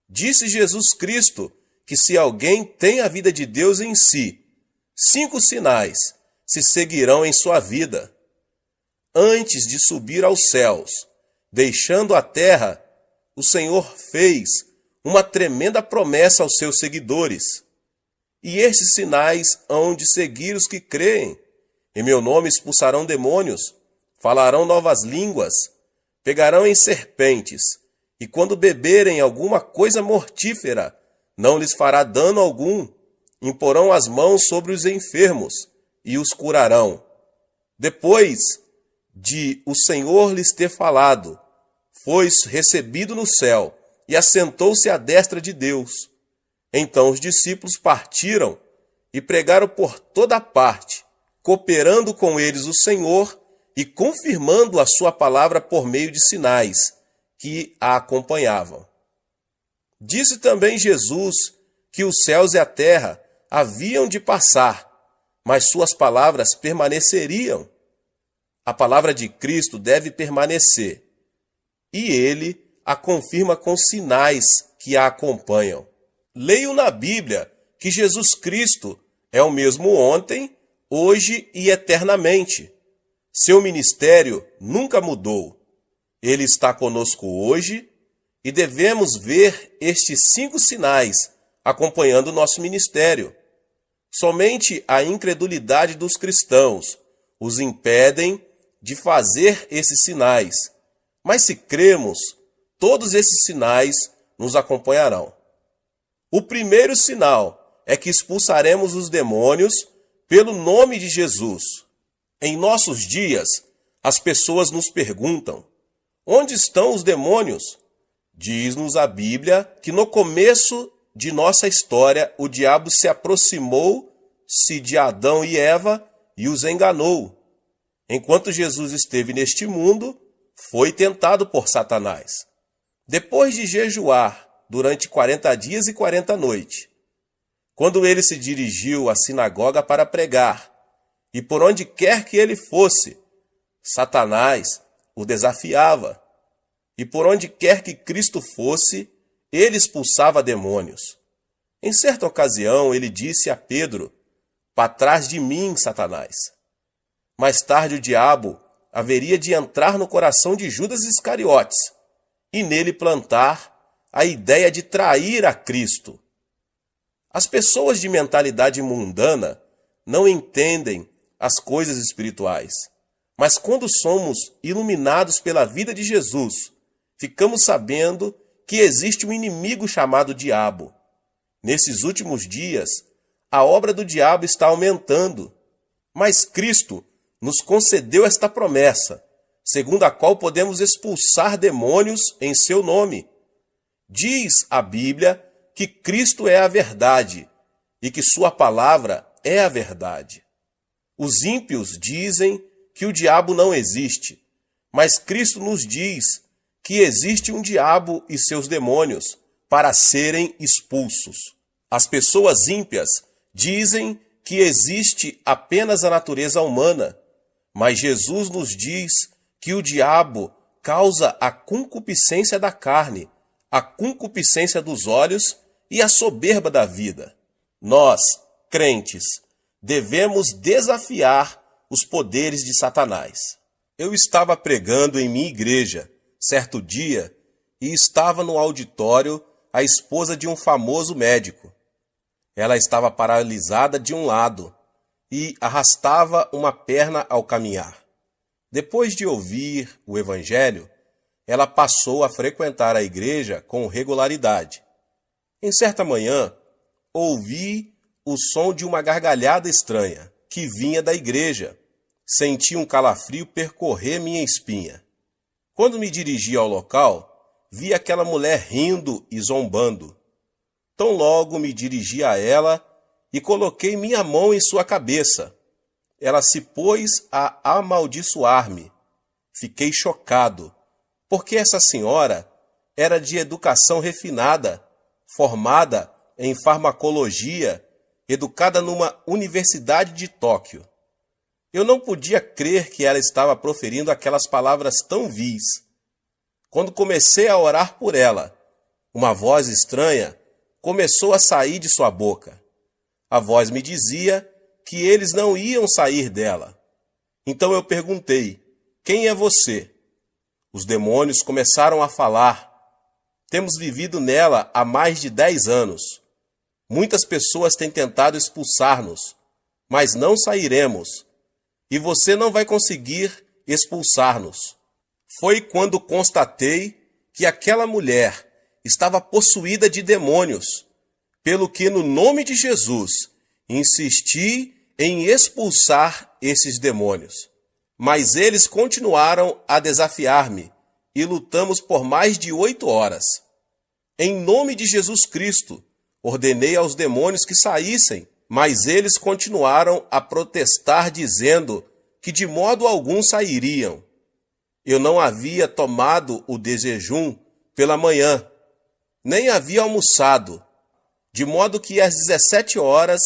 Disse Jesus Cristo que se alguém tem a vida de Deus em si, 5 sinais se seguirão em sua vida. Antes de subir aos céus, deixando a terra, o Senhor fez uma tremenda promessa aos seus seguidores. E estes sinais hão de seguir os que creem. Em meu nome expulsarão demônios, falarão novas línguas, pegarão em serpentes, e quando beberem alguma coisa mortífera, não lhes fará dano algum. Imporão as mãos sobre os enfermos e os curarão. Depois de o Senhor lhes ter falado, foi recebido no céu e assentou-se à destra de Deus. Então os discípulos partiram e pregaram por toda parte, cooperando com eles o Senhor e confirmando a sua palavra por meio de sinais que a acompanhavam. Disse também Jesus que os céus e a terra haviam de passar, mas suas palavras permaneceriam. A palavra de Cristo deve permanecer, e ele a confirma com sinais que a acompanham. Leio na Bíblia que Jesus Cristo é o mesmo ontem, hoje e eternamente. Seu ministério nunca mudou. Ele está conosco hoje e devemos ver estes 5 sinais acompanhando o nosso ministério. Somente a incredulidade dos cristãos os impedem de fazer esses sinais. Mas se cremos, todos esses sinais nos acompanharão. O primeiro sinal é que expulsaremos os demônios pelo nome de Jesus. Em nossos dias, as pessoas nos perguntam: onde estão os demônios? Diz-nos a Bíblia que no começo de nossa história o diabo se aproximou-se de Adão e Eva e os enganou. Enquanto Jesus esteve neste mundo, foi tentado por Satanás. Depois de jejuar durante 40 dias e 40 noites, quando ele se dirigiu à sinagoga para pregar, e por onde quer que ele fosse, Satanás o desafiava, e por onde quer que Cristo fosse, ele expulsava demônios. Em certa ocasião, ele disse a Pedro: "Para trás de mim, Satanás." Mais tarde, o diabo haveria de entrar no coração de Judas Iscariotes e nele plantar a ideia de trair a Cristo. As pessoas de mentalidade mundana não entendem as coisas espirituais, mas quando somos iluminados pela vida de Jesus, ficamos sabendo que existe um inimigo chamado diabo. Nesses últimos dias, a obra do diabo está aumentando, mas Cristo nos concedeu esta promessa, segundo a qual podemos expulsar demônios em seu nome. Diz a Bíblia que Cristo é a verdade e que sua palavra é a verdade. Os ímpios dizem que o diabo não existe, mas Cristo nos diz que existe um diabo e seus demônios para serem expulsos. As pessoas ímpias dizem que existe apenas a natureza humana, mas Jesus nos diz que o diabo causa a concupiscência da carne, a concupiscência dos olhos e a soberba da vida. Nós, crentes, devemos desafiar os poderes de Satanás. Eu estava pregando em minha igreja certo dia e estava no auditório a esposa de um famoso médico. Ela estava paralisada de um lado e arrastava uma perna ao caminhar. Depois de ouvir o evangelho, ela passou a frequentar a igreja com regularidade. Em certa manhã, ouvi o som de uma gargalhada estranha que vinha da igreja. senti um calafrio percorrer minha espinha. Quando me dirigi ao local, vi aquela mulher rindo e zombando. Tão logo me dirigi a ela e coloquei minha mão em sua cabeça. Ela se pôs a amaldiçoar-me. Fiquei chocado, porque essa senhora era de educação refinada, formada em farmacologia, educada numa universidade de Tóquio. Eu não podia crer que ela estava proferindo aquelas palavras tão vis. Quando comecei a orar por ela, uma voz estranha começou a sair de sua boca. A voz me dizia que eles não iam sair dela. Então eu perguntei: quem é você? Os demônios começaram a falar. Temos vivido nela há mais de 10 anos. Muitas pessoas têm tentado expulsar-nos, mas não sairemos. E você não vai conseguir expulsar-nos. Foi quando constatei que aquela mulher estava possuída de demônios, pelo que, no nome de Jesus, insisti em expulsar esses demônios. Mas eles continuaram a desafiar-me e lutamos por mais de 8 horas. Em nome de Jesus Cristo, ordenei aos demônios que saíssem, mas eles continuaram a protestar, dizendo que de modo algum sairiam. Eu não havia tomado o desjejum pela manhã, nem havia almoçado, de modo que às 17 horas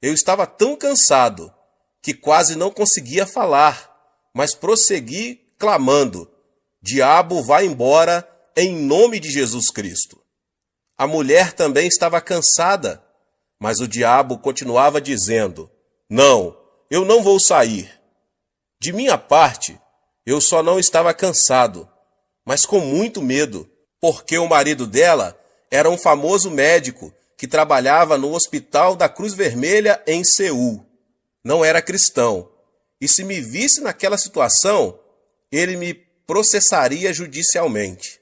eu estava tão cansado que quase não conseguia falar, mas prossegui clamando: diabo, vá embora, em nome de Jesus Cristo. A mulher também estava cansada, mas o diabo continuava dizendo: não, eu não vou sair. De minha parte, eu só não estava cansado, mas com muito medo, porque o marido dela era um famoso médico que trabalhava no Hospital da Cruz Vermelha em Seul. Não era cristão, e se me visse naquela situação, ele me processaria judicialmente.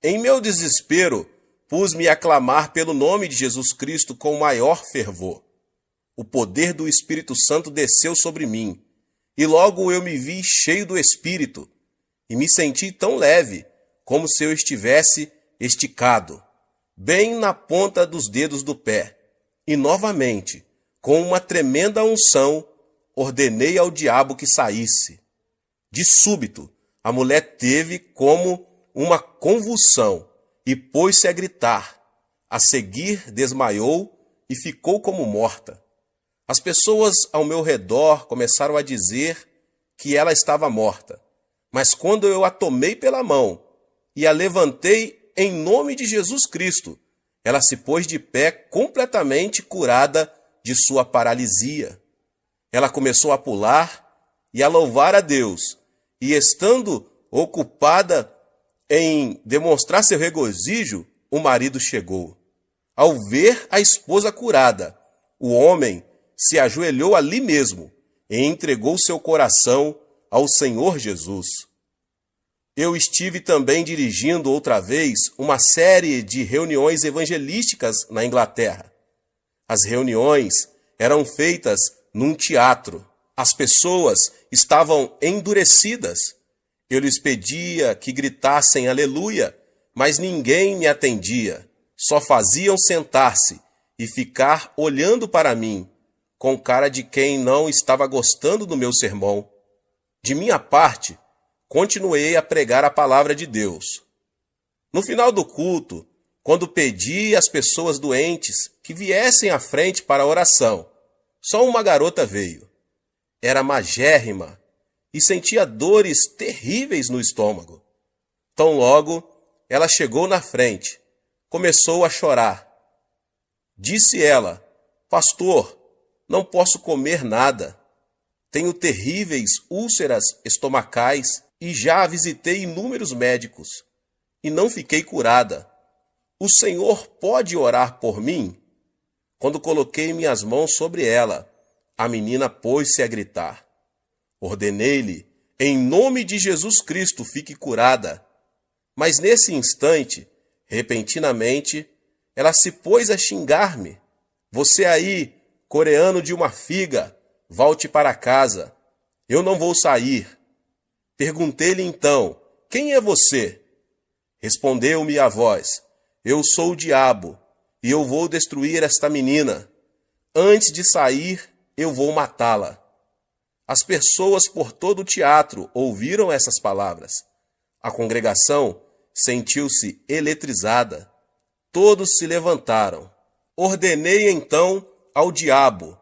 Em meu desespero, pus-me a clamar pelo nome de Jesus Cristo com maior fervor. O poder do Espírito Santo desceu sobre mim, e logo eu me vi cheio do Espírito, e me senti tão leve, como se eu estivesse esticado, bem na ponta dos dedos do pé. E novamente, com uma tremenda unção, ordenei ao diabo que saísse. De súbito, a mulher teve como uma convulsão e pôs-se a gritar. A seguir, desmaiou e ficou como morta. As pessoas ao meu redor começaram a dizer que ela estava morta. Mas quando eu a tomei pela mão e a levantei em nome de Jesus Cristo, ela se pôs de pé completamente curada de sua paralisia. Ela começou a pular e a louvar a Deus, e estando ocupada em demonstrar seu regozijo, o marido chegou. Ao ver a esposa curada, o homem se ajoelhou ali mesmo e entregou seu coração ao Senhor Jesus. Eu estive também dirigindo outra vez uma série de reuniões evangelísticas na Inglaterra. As reuniões eram feitas num teatro. As pessoas estavam endurecidas. Eu lhes pedia que gritassem aleluia, mas ninguém me atendia. Só faziam sentar-se e ficar olhando para mim, com cara de quem não estava gostando do meu sermão. De minha parte, continuei a pregar a palavra de Deus. No final do culto, quando pedi às pessoas doentes que viessem à frente para a oração, só uma garota veio. Era magérrima e sentia dores terríveis no estômago. Tão logo, ela chegou na frente, começou a chorar. Disse ela: pastor, não posso comer nada. Tenho terríveis úlceras estomacais e já visitei inúmeros médicos e não fiquei curada. O Senhor pode orar por mim? Quando coloquei minhas mãos sobre ela, a menina pôs-se a gritar. Ordenei-lhe, em nome de Jesus Cristo, fique curada. Mas nesse instante, repentinamente, ela se pôs a xingar-me. Você aí, coreano de uma figa, volte para casa. Eu não vou sair. Perguntei-lhe então, quem é você? Respondeu-me a voz, eu sou o diabo, e eu vou destruir esta menina. Antes de sair, eu vou matá-la. As pessoas por todo o teatro ouviram essas palavras. A congregação sentiu-se eletrizada. Todos se levantaram. Ordenei então ao diabo,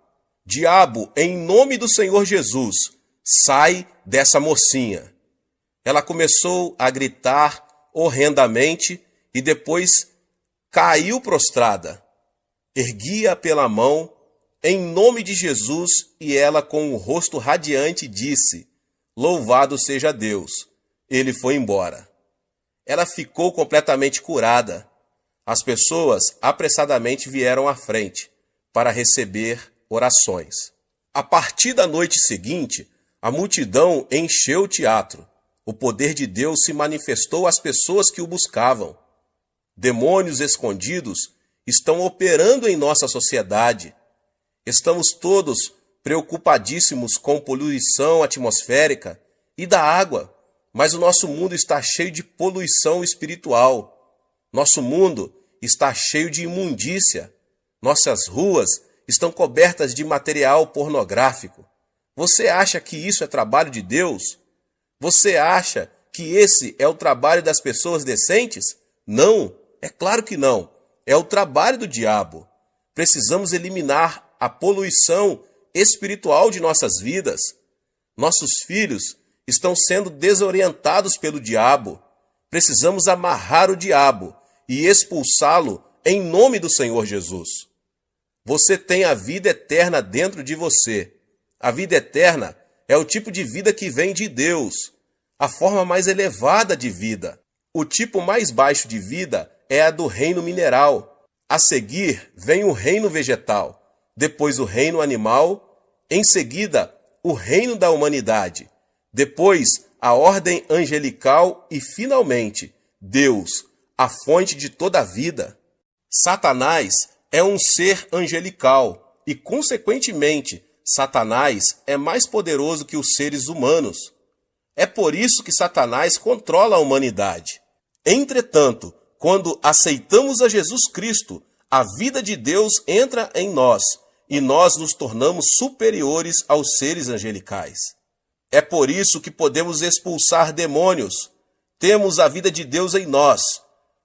diabo, em nome do Senhor Jesus, sai dessa mocinha. Ela começou a gritar horrendamente e depois caiu prostrada. Ergui-a pela mão, em nome de Jesus, e ela com o rosto radiante disse, louvado seja Deus. Ele foi embora. Ela ficou completamente curada. As pessoas apressadamente vieram à frente para receber orações. A partir da noite seguinte, a multidão encheu o teatro. O poder de Deus se manifestou às pessoas que o buscavam. Demônios escondidos estão operando em nossa sociedade. Estamos todos preocupadíssimos com poluição atmosférica e da água, mas o nosso mundo está cheio de poluição espiritual. Nosso mundo está cheio de imundícia. Nossas ruas estão cobertas de material pornográfico. Você acha que isso é trabalho de Deus? Você acha que esse é o trabalho das pessoas decentes? Não, é claro que não. É o trabalho do diabo. Precisamos eliminar a poluição espiritual de nossas vidas. Nossos filhos estão sendo desorientados pelo diabo. Precisamos amarrar o diabo e expulsá-lo em nome do Senhor Jesus. Você tem a vida eterna dentro de você. A vida eterna é o tipo de vida que vem de Deus, a forma mais elevada de vida. O tipo mais baixo de vida é a do reino mineral. A seguir vem o reino vegetal, depois o reino animal, em seguida o reino da humanidade, depois a ordem angelical e, finalmente, Deus, a fonte de toda a vida. Satanás é um ser angelical e, consequentemente, Satanás é mais poderoso que os seres humanos. É por isso que Satanás controla a humanidade. Entretanto, quando aceitamos a Jesus Cristo, a vida de Deus entra em nós e nós nos tornamos superiores aos seres angelicais. É por isso que podemos expulsar demônios. Temos a vida de Deus em nós,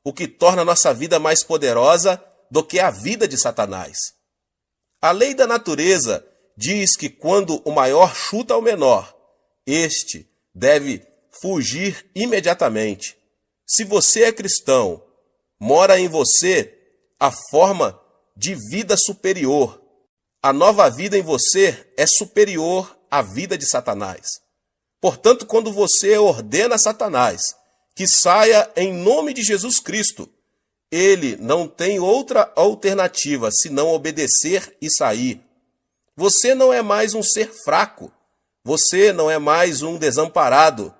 o que torna nossa vida mais poderosa do que a vida de Satanás. A lei da natureza diz que quando o maior chuta o menor, este deve fugir imediatamente. Se você é cristão, mora em você a forma de vida superior. A nova vida em você é superior à vida de Satanás. Portanto, quando você ordena a Satanás que saia em nome de Jesus Cristo, ele não tem outra alternativa senão obedecer e sair. Você não é mais um ser fraco. Você não é mais um desamparado,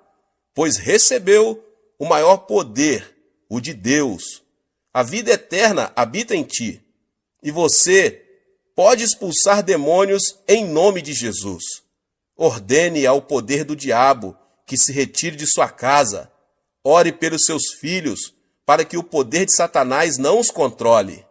pois recebeu o maior poder, o de Deus. A vida eterna habita em ti, e você pode expulsar demônios em nome de Jesus. Ordene ao poder do diabo que se retire de sua casa. Ore pelos seus filhos, para que o poder de Satanás não os controle.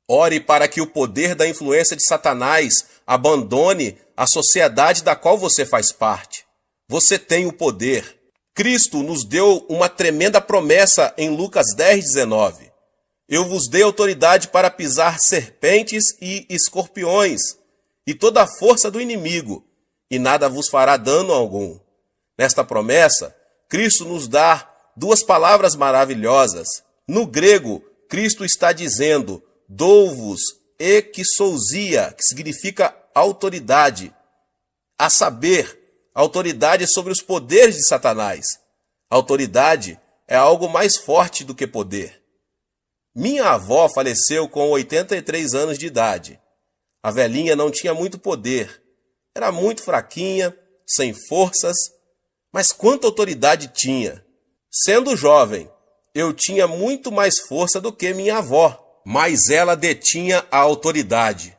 Ore para que o poder da influência de Satanás abandone a sociedade da qual você faz parte. Você tem o poder. Cristo nos deu uma tremenda promessa em Lucas 10:19. Eu vos dei autoridade para pisar serpentes e escorpiões, e toda a força do inimigo, e nada vos fará dano algum. Nesta promessa, Cristo nos dá duas palavras maravilhosas. No grego, Cristo está dizendo, dou-vos exousia, que significa autoridade, a saber, autoridade sobre os poderes de Satanás. Autoridade é algo mais forte do que poder. Minha avó faleceu com 83 anos de idade. A velhinha não tinha muito poder. Era muito fraquinha, sem forças, mas quanta autoridade tinha. Sendo jovem, eu tinha muito mais força do que minha avó, mas ela detinha a autoridade.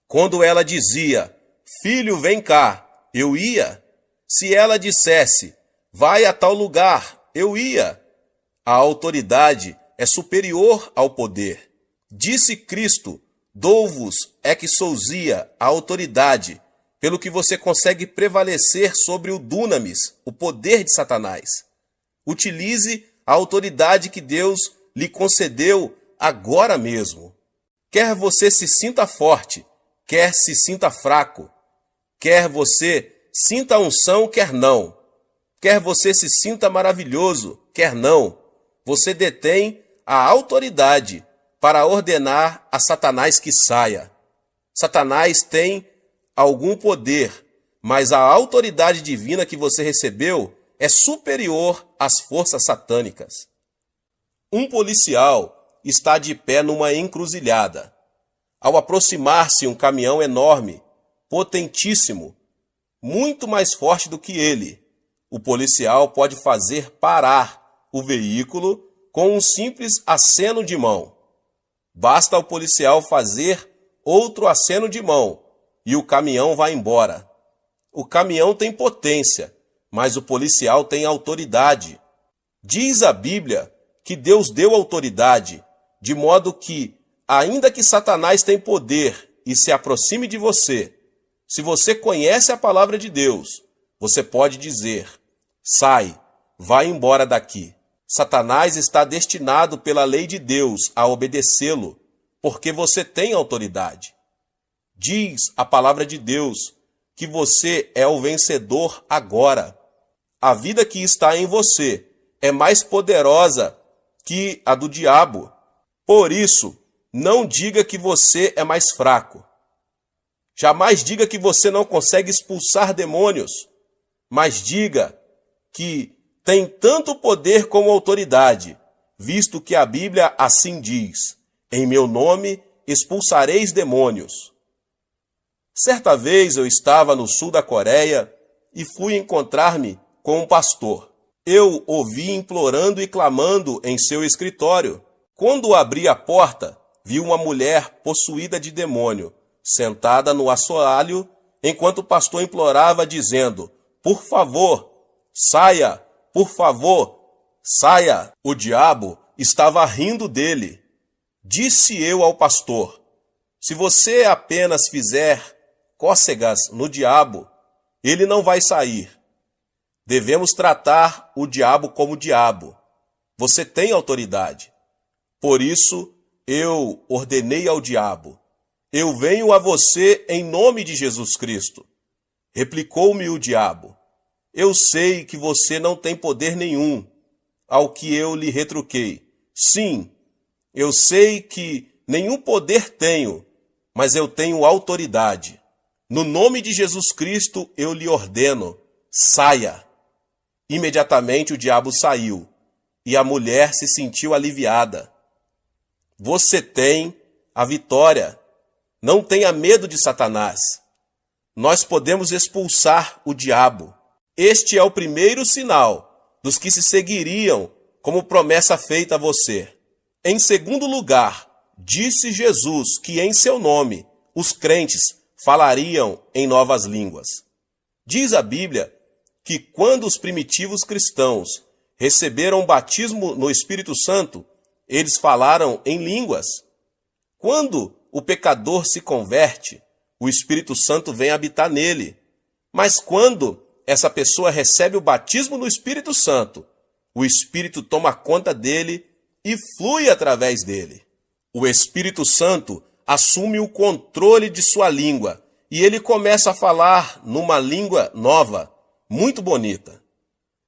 Quando ela dizia, filho, vem cá, eu ia. Se ela dissesse, vai a tal lugar, eu ia. A autoridade é superior ao poder. Disse Cristo, dou-vos exousia, a autoridade, pelo que você consegue prevalecer sobre o dunamis, o poder de Satanás. Utilize a autoridade que Deus lhe concedeu agora mesmo. Quer você se sinta forte, quer se sinta fraco, quer você sinta a unção, quer não, quer você se sinta maravilhoso, quer não, você detém a autoridade para ordenar a Satanás que saia. Satanás tem algum poder, mas a autoridade divina que você recebeu é superior às forças satânicas. Um policial está de pé numa encruzilhada. Ao aproximar-se um caminhão enorme, potentíssimo, muito mais forte do que ele, o policial pode fazer parar o veículo com um simples aceno de mão. Basta ao policial fazer outro aceno de mão e o caminhão vai embora. O caminhão tem potência, mas o policial tem autoridade. Diz a Bíblia que Deus deu autoridade, de modo que, ainda que Satanás tenha poder e se aproxime de você, se você conhece a palavra de Deus, você pode dizer, sai, vai embora daqui. Satanás está destinado pela lei de Deus a obedecê-lo, porque você tem autoridade. Diz a palavra de Deus que você é o vencedor agora. A vida que está em você é mais poderosa que a do diabo. Por isso, não diga que você é mais fraco. Jamais diga que você não consegue expulsar demônios, mas diga que tem tanto poder como autoridade, visto que a Bíblia assim diz, em meu nome expulsareis demônios. Certa vez eu estava no sul da Coreia e fui encontrar-me com um pastor. Eu ouvi implorando e clamando em seu escritório. Quando abri a porta, vi uma mulher possuída de demônio, sentada no assoalho, enquanto o pastor implorava, dizendo, por favor, saia, por favor, saia. O diabo estava rindo dele. Disse eu ao pastor, se você apenas fizer cócegas no diabo, ele não vai sair. Devemos tratar o diabo como diabo. Você tem autoridade. Por isso, eu ordenei ao diabo, eu venho a você em nome de Jesus Cristo. Replicou-me o diabo, eu sei que você não tem poder nenhum. Ao que eu lhe retruquei, sim, eu sei que nenhum poder tenho, mas eu tenho autoridade. No nome de Jesus Cristo eu lhe ordeno, saia. Imediatamente o diabo saiu, e a mulher se sentiu aliviada. Você tem a vitória. Não tenha medo de Satanás. Nós podemos expulsar o diabo. Este é o primeiro sinal dos que se seguiriam como promessa feita a você. Em segundo lugar, disse Jesus que em seu nome os crentes falariam em novas línguas. Diz a Bíblia que quando os primitivos cristãos receberam o batismo no Espírito Santo, eles falaram em línguas. Quando o pecador se converte, o Espírito Santo vem habitar nele. Mas quando essa pessoa recebe o batismo no Espírito Santo, o Espírito toma conta dele e flui através dele. O Espírito Santo assume o controle de sua língua e ele começa a falar numa língua nova, muito bonita.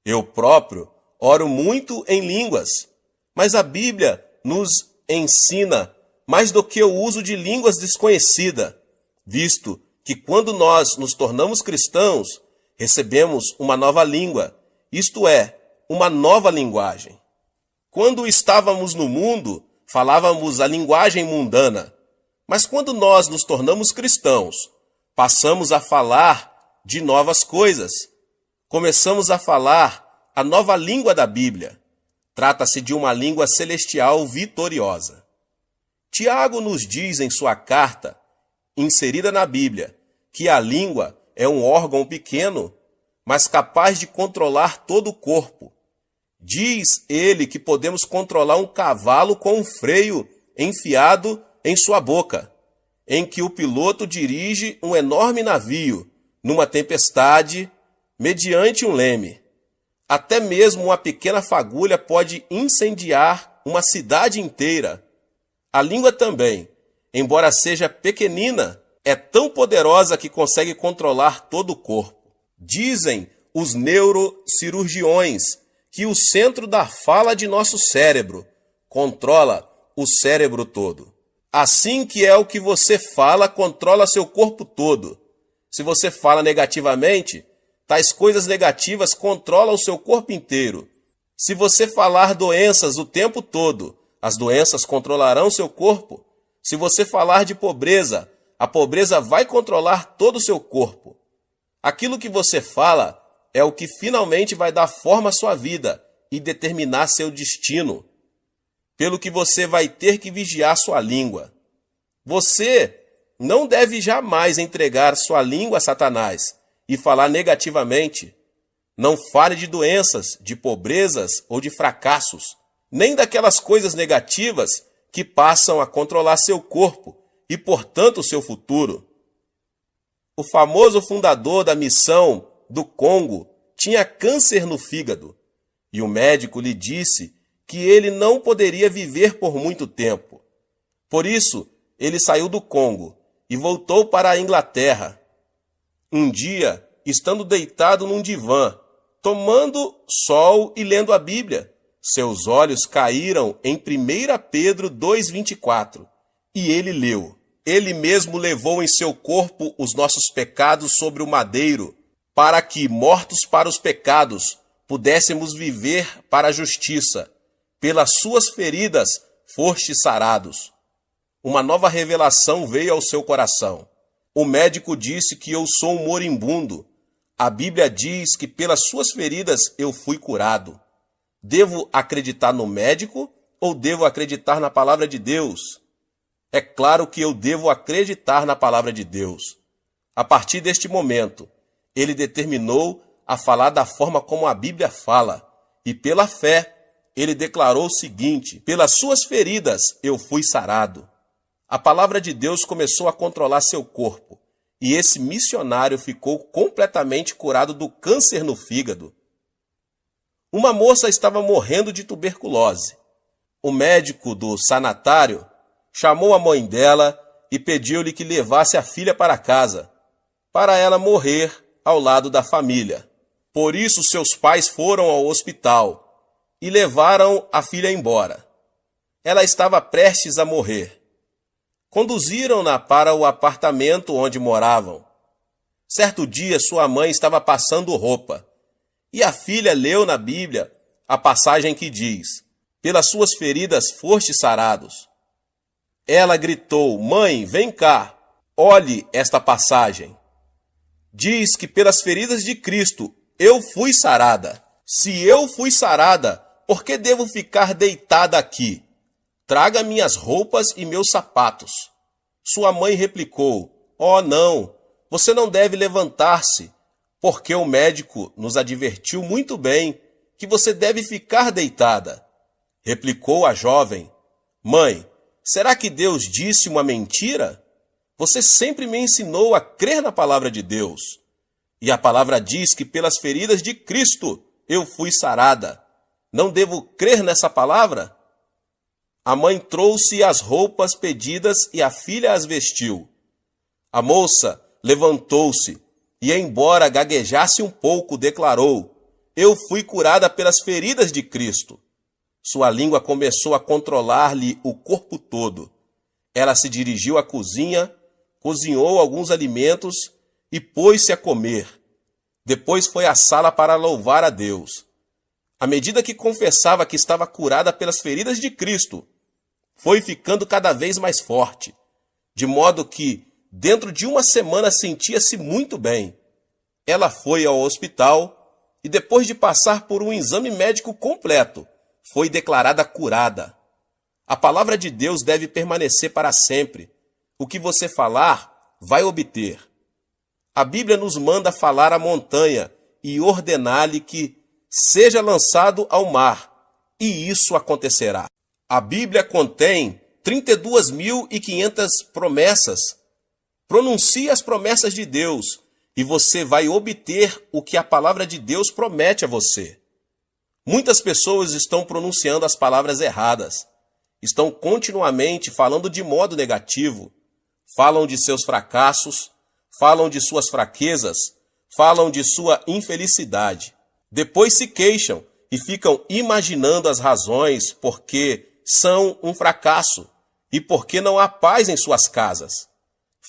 Eu próprio oro muito em línguas, mas a Bíblia nos ensina mais do que o uso de línguas desconhecidas, visto que quando nós nos tornamos cristãos, recebemos uma nova língua, isto é, uma nova linguagem. Quando estávamos no mundo, falávamos a linguagem mundana, mas quando nós nos tornamos cristãos, passamos a falar de novas coisas. Começamos a falar a nova língua da Bíblia. Trata-se de uma língua celestial vitoriosa. Tiago nos diz em sua carta, inserida na Bíblia, que a língua é um órgão pequeno, mas capaz de controlar todo o corpo. Diz ele que podemos controlar um cavalo com um freio enfiado em sua boca, em que o piloto dirige um enorme navio numa tempestade mediante um leme. Até mesmo uma pequena fagulha pode incendiar uma cidade inteira. A língua também, embora seja pequenina, é tão poderosa que consegue controlar todo o corpo. Dizem os neurocirurgiões que o centro da fala de nosso cérebro controla o cérebro todo. Assim que é o que você fala, controla seu corpo todo. Se você fala negativamente, tais coisas negativas controlam o seu corpo inteiro. Se você falar doenças o tempo todo, as doenças controlarão seu corpo. Se você falar de pobreza, a pobreza vai controlar todo o seu corpo. Aquilo que você fala é o que finalmente vai dar forma à sua vida e determinar seu destino. Pelo que você vai ter que vigiar sua língua. Você não deve jamais entregar sua língua a Satanás e falar negativamente. Não fale de doenças, de pobrezas ou de fracassos, nem daquelas coisas negativas que passam a controlar seu corpo e, portanto, seu futuro. O famoso fundador da missão do Congo tinha câncer no fígado e o médico lhe disse que ele não poderia viver por muito tempo. Por isso, ele saiu do Congo e voltou para a Inglaterra. Um dia, estando deitado num divã, tomando sol e lendo a Bíblia, seus olhos caíram em 1 Pedro 2,24 e ele leu: Ele mesmo levou em seu corpo os nossos pecados sobre o madeiro, para que, mortos para os pecados, pudéssemos viver para a justiça. Pelas suas feridas fostes sarados. Uma nova revelação veio ao seu coração. O médico disse que eu sou um moribundo. A Bíblia diz que pelas suas feridas eu fui curado. Devo acreditar no médico ou devo acreditar na palavra de Deus? É claro que eu devo acreditar na palavra de Deus. A partir deste momento, ele determinou a falar da forma como a Bíblia fala, e pela fé, ele declarou o seguinte: pelas suas feridas eu fui sarado. A palavra de Deus começou a controlar seu corpo, e esse missionário ficou completamente curado do câncer no fígado. Uma moça estava morrendo de tuberculose. O médico do sanatário chamou a mãe dela e pediu-lhe que levasse a filha para casa, para ela morrer ao lado da família. Por isso seus pais foram ao hospital e levaram a filha embora. Ela estava prestes a morrer. Conduziram-na para o apartamento onde moravam. Certo dia sua mãe estava passando roupa, e a filha leu na Bíblia a passagem que diz: pelas suas feridas fostes sarados. Ela gritou: mãe, vem cá, olhe esta passagem. Diz que pelas feridas de Cristo eu fui sarada. Se eu fui sarada, por que devo ficar deitada aqui? Traga minhas roupas e meus sapatos. Sua mãe replicou: oh, não, você não deve levantar-se, porque o médico nos advertiu muito bem que você deve ficar deitada. Replicou a jovem: mãe, será que Deus disse uma mentira? Você sempre me ensinou a crer na palavra de Deus. E a palavra diz que pelas feridas de Cristo eu fui sarada. Não devo crer nessa palavra? A mãe trouxe as roupas pedidas e a filha as vestiu. A moça levantou-se e, embora gaguejasse um pouco, declarou: eu fui curada pelas feridas de Cristo. Sua língua começou a controlar-lhe o corpo todo. Ela se dirigiu à cozinha, cozinhou alguns alimentos e pôs-se a comer. Depois foi à sala para louvar a Deus. À medida que confessava que estava curada pelas feridas de Cristo, foi ficando cada vez mais forte, de modo que, dentro de uma semana, sentia-se muito bem. Ela foi ao hospital e, depois de passar por um exame médico completo, foi declarada curada. A palavra de Deus deve permanecer para sempre. O que você falar, vai obter. A Bíblia nos manda falar à montanha e ordenar-lhe que seja lançado ao mar, e isso acontecerá. A Bíblia contém 32.500 promessas. Pronuncie as promessas de Deus e você vai obter o que a palavra de Deus promete a você. Muitas pessoas estão pronunciando as palavras erradas. Estão continuamente falando de modo negativo. Falam de seus fracassos, falam de suas fraquezas, falam de sua infelicidade. Depois se queixam e ficam imaginando as razões porque são um fracasso e porque não há paz em suas casas.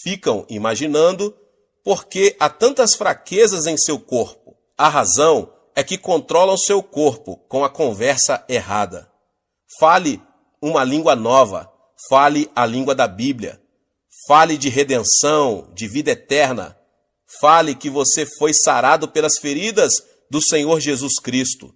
Ficam imaginando porque há tantas fraquezas em seu corpo. A razão é que controlam seu corpo com a conversa errada. Fale uma língua nova, fale a língua da Bíblia. Fale de redenção, de vida eterna. Fale que você foi sarado pelas feridas do Senhor Jesus Cristo.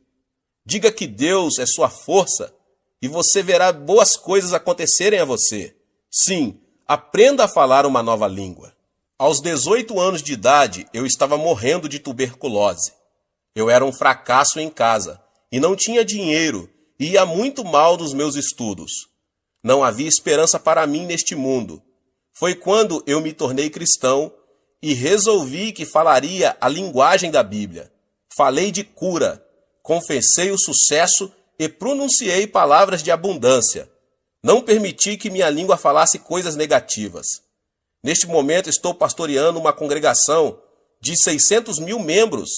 Diga que Deus é sua força e você verá boas coisas acontecerem a você. Sim, aprenda a falar uma nova língua. Aos 18 anos de idade, eu estava morrendo de tuberculose. Eu era um fracasso em casa e não tinha dinheiro e ia muito mal nos meus estudos. Não havia esperança para mim neste mundo. Foi quando eu me tornei cristão e resolvi que falaria a linguagem da Bíblia. Falei de cura, confessei o sucesso e pronunciei palavras de abundância. Não permiti que minha língua falasse coisas negativas. Neste momento estou pastoreando uma congregação de 600.000 membros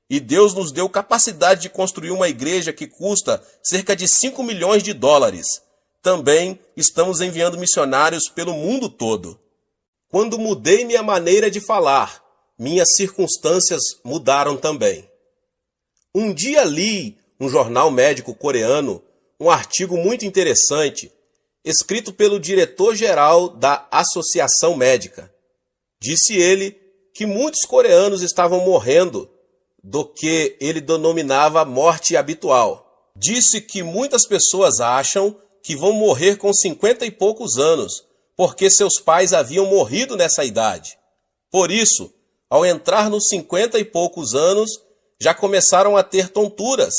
e Deus nos deu capacidade de construir uma igreja que custa cerca de 5 milhões de dólares. Também estamos enviando missionários pelo mundo todo. Quando mudei minha maneira de falar, minhas circunstâncias mudaram também. Um dia li um jornal médico coreano, um artigo muito interessante, escrito pelo diretor-geral da Associação Médica. Disse ele que muitos coreanos estavam morrendo do que ele denominava morte habitual. Disse que muitas pessoas acham que vão morrer com 50 e poucos anos, porque seus pais haviam morrido nessa idade. Por isso, ao entrar nos 50 e poucos anos, já começaram a ter tonturas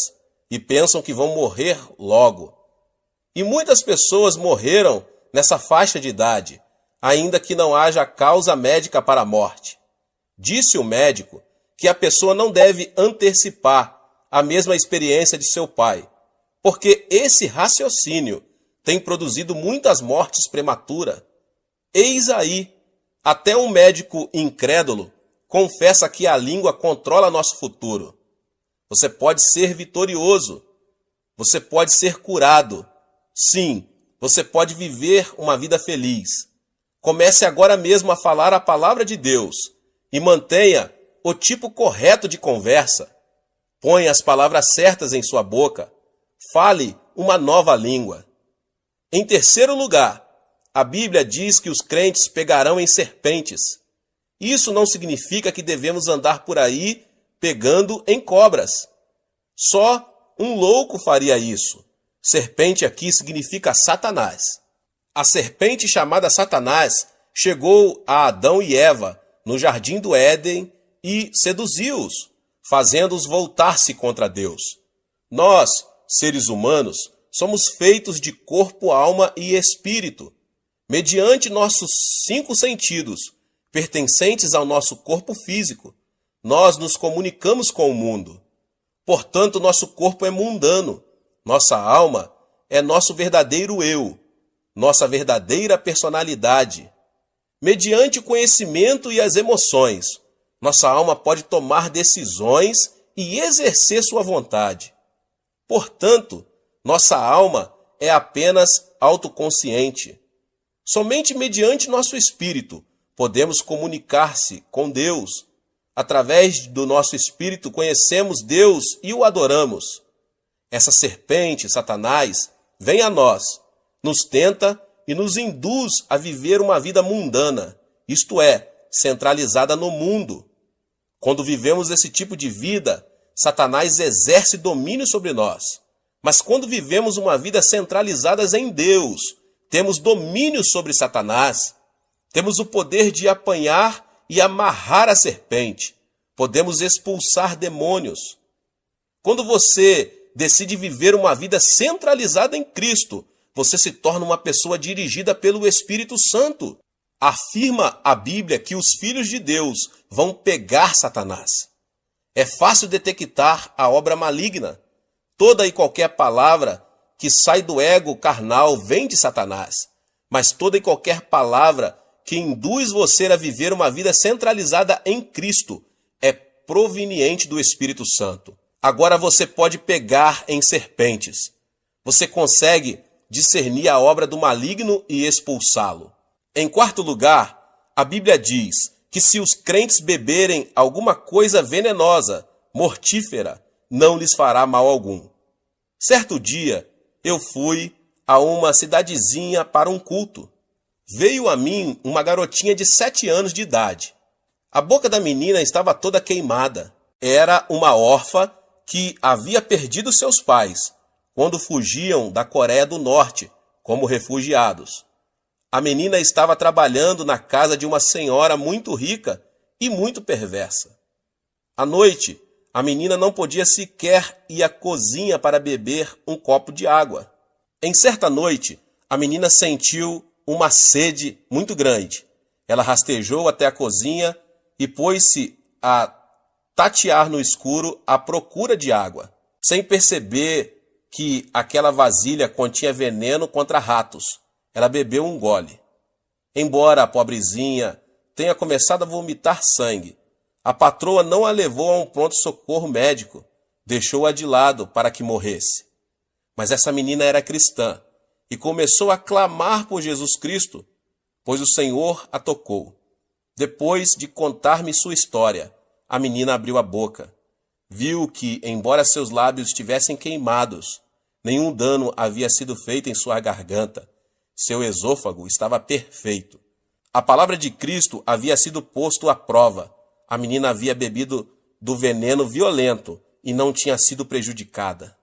e pensam que vão morrer logo. E muitas pessoas morreram nessa faixa de idade, ainda que não haja causa médica para a morte. Disse o médico que a pessoa não deve antecipar a mesma experiência de seu pai, porque esse raciocínio tem produzido muitas mortes prematuras. Eis aí, até um médico incrédulo confessa que a língua controla nosso futuro. Você pode ser vitorioso, você pode ser curado. Sim, você pode viver uma vida feliz. Comece agora mesmo a falar a palavra de Deus e mantenha o tipo correto de conversa. Ponha as palavras certas em sua boca. Fale uma nova língua. Em terceiro lugar, a Bíblia diz que os crentes pegarão em serpentes. Isso não significa que devemos andar por aí pegando em cobras. Só um louco faria isso. Serpente aqui significa Satanás. A serpente chamada Satanás chegou a Adão e Eva no jardim do Éden e seduziu-os, fazendo-os voltar-se contra Deus. Nós, seres humanos, somos feitos de corpo, alma e espírito. Mediante nossos 5 sentidos, pertencentes ao nosso corpo físico, nós nos comunicamos com o mundo. Portanto, nosso corpo é mundano. Nossa alma é nosso verdadeiro eu, nossa verdadeira personalidade. Mediante o conhecimento e as emoções, nossa alma pode tomar decisões e exercer sua vontade. Portanto, nossa alma é apenas autoconsciente. Somente mediante nosso espírito podemos comunicar-se com Deus. Através do nosso espírito conhecemos Deus e o adoramos. Essa serpente, Satanás, vem a nós, nos tenta e nos induz a viver uma vida mundana, isto é, centralizada no mundo. Quando vivemos esse tipo de vida, Satanás exerce domínio sobre nós. Mas quando vivemos uma vida centralizada em Deus, temos domínio sobre Satanás. Temos o poder de apanhar e amarrar a serpente. podemos expulsar demônios. Quando você decide viver uma vida centralizada em Cristo, você se torna uma pessoa dirigida pelo Espírito Santo. Afirma a Bíblia que os filhos de Deus vão pegar Satanás. É fácil detectar a obra maligna. Toda e qualquer palavra que sai do ego carnal vem de Satanás. Mas toda e qualquer palavra que induz você a viver uma vida centralizada em Cristo é proveniente do Espírito Santo. Agora você pode pegar em serpentes. Você consegue discernir a obra do maligno e expulsá-lo. Em quarto lugar, a Bíblia diz que se os crentes beberem alguma coisa venenosa, mortífera, não lhes fará mal algum. Certo dia, eu fui a uma cidadezinha para um culto. Veio a mim uma garotinha de 7 anos de idade. A boca da menina estava toda queimada. Era uma órfã que havia perdido seus pais quando fugiam da Coreia do Norte como refugiados. A menina estava trabalhando na casa de uma senhora muito rica e muito perversa. À noite, a menina não podia sequer ir à cozinha para beber um copo de água. Em certa noite, a menina sentiu uma sede muito grande. Ela rastejou até a cozinha e pôs-se a tatear no escuro à procura de água, sem perceber que aquela vasilha continha veneno contra ratos. Ela bebeu um gole. Embora a pobrezinha tenha começado a vomitar sangue, a patroa não a levou a um pronto-socorro médico, deixou-a de lado para que morresse. Mas essa menina era cristã e começou a clamar por Jesus Cristo, pois o Senhor a tocou. Depois de contar-me sua história, a menina abriu a boca. Viu que, embora seus lábios estivessem queimados, nenhum dano havia sido feito em sua garganta. Seu esôfago estava perfeito. A palavra de Cristo havia sido posto à prova. A menina havia bebido do veneno violento e não tinha sido prejudicada.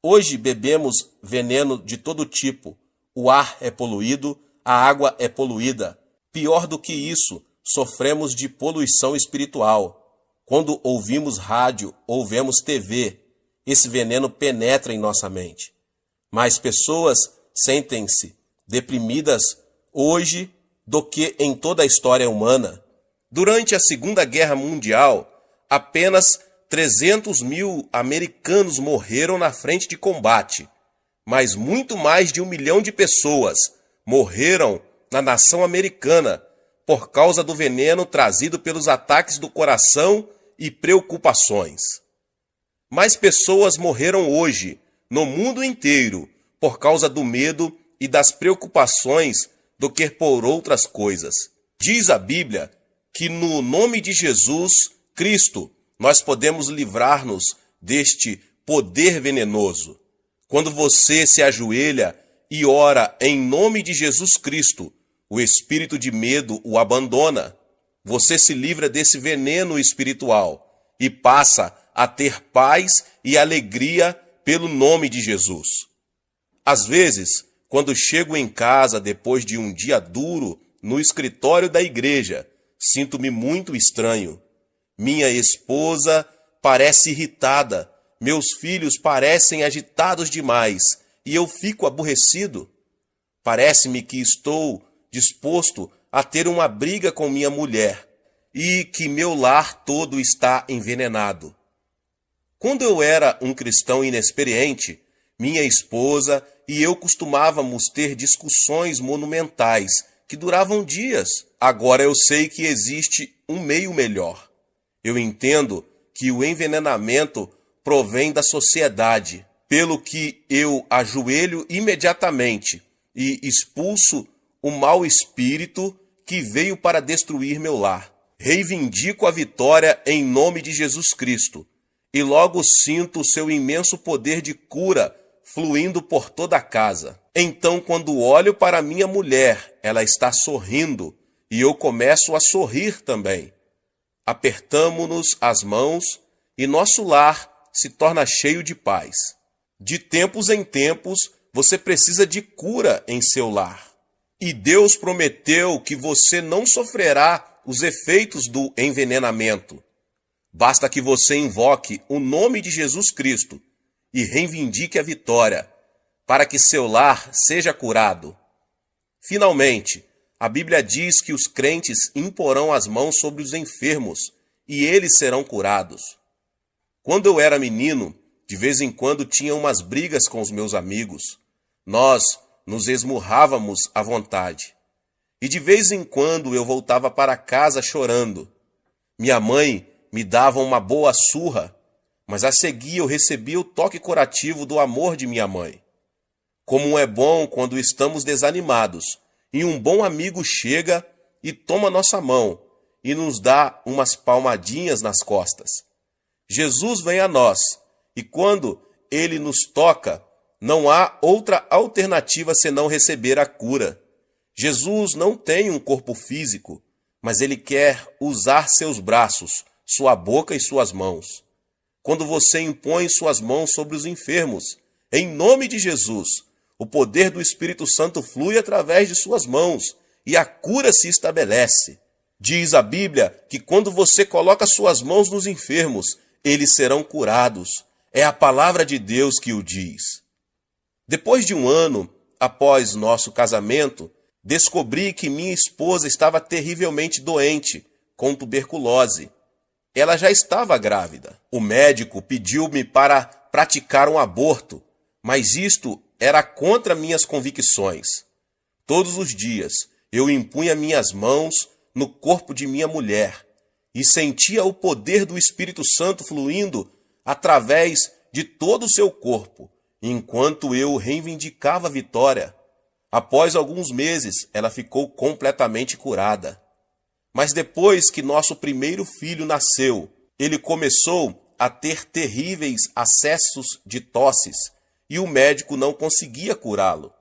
Hoje bebemos veneno de todo tipo. O ar é poluído, a água é poluída. Pior do que isso, sofremos de poluição espiritual. Quando ouvimos rádio ou vemos TV, esse veneno penetra em nossa mente. Mais pessoas sentem-se deprimidas hoje do que em toda a história humana. Durante a Segunda Guerra Mundial, apenas 300 mil americanos morreram na frente de combate, mas muito mais de 1 milhão de pessoas morreram na nação americana por causa do veneno trazido pelos ataques do coração e preocupações. Mais pessoas morreram hoje, no mundo inteiro, por causa do medo e das preocupações do que por outras coisas. Diz a Bíblia que no nome de Jesus Cristo nós podemos livrar-nos deste poder venenoso. Quando você se ajoelha e ora em nome de Jesus Cristo, o espírito de medo o abandona. Você se livra desse veneno espiritual e passa a ter paz e alegria pelo nome de Jesus. Às vezes, quando chego em casa depois de um dia duro no escritório da igreja, sinto-me muito estranho. Minha esposa parece irritada, meus filhos parecem agitados demais e eu fico aborrecido. Parece-me que estou disposto a ter uma briga com minha mulher e que meu lar todo está envenenado. Quando eu era um cristão inexperiente, minha esposa e eu costumávamos ter discussões monumentais que duravam dias. Agora eu sei que existe um meio melhor. Eu entendo que o envenenamento provém da sociedade, pelo que eu ajoelho imediatamente e expulso o mau espírito que veio para destruir meu lar. Reivindico a vitória em nome de Jesus Cristo e logo sinto o seu imenso poder de cura fluindo por toda a casa. Então, quando olho para minha mulher, ela está sorrindo e eu começo a sorrir também. Apertamo-nos as mãos e nosso lar se torna cheio de paz. De tempos em tempos, você precisa de cura em seu lar. E Deus prometeu que você não sofrerá os efeitos do envenenamento. Basta que você invoque o nome de Jesus Cristo e reivindique a vitória, para que seu lar seja curado. Finalmente, a Bíblia diz que os crentes imporão as mãos sobre os enfermos e eles serão curados. Quando eu era menino, de vez em quando tinha umas brigas com os meus amigos. Nós nos esmurrávamos à vontade. E de vez em quando eu voltava para casa chorando. Minha mãe me dava uma boa surra, mas a seguir eu recebia o toque curativo do amor de minha mãe. Como é bom quando estamos desanimados e um bom amigo chega e toma nossa mão e nos dá umas palmadinhas nas costas. Jesus vem a nós e quando ele nos toca, não há outra alternativa senão receber a cura. Jesus não tem um corpo físico, mas ele quer usar seus braços, sua boca e suas mãos. Quando você impõe suas mãos sobre os enfermos, em nome de Jesus, o poder do Espírito Santo flui através de suas mãos e a cura se estabelece. Diz a Bíblia que quando você coloca suas mãos nos enfermos, eles serão curados. É a palavra de Deus que o diz. Depois de um ano após nosso casamento, descobri que minha esposa estava terrivelmente doente, com tuberculose. Ela já estava grávida. O médico pediu-me para praticar um aborto, mas isto era contra minhas convicções. Todos os dias eu impunha minhas mãos no corpo de minha mulher e sentia o poder do Espírito Santo fluindo através de todo o seu corpo, enquanto eu reivindicava a vitória. Após alguns meses, ela ficou completamente curada. Mas depois que nosso primeiro filho nasceu, ele começou a ter terríveis acessos de tosses e o médico não conseguia curá-lo.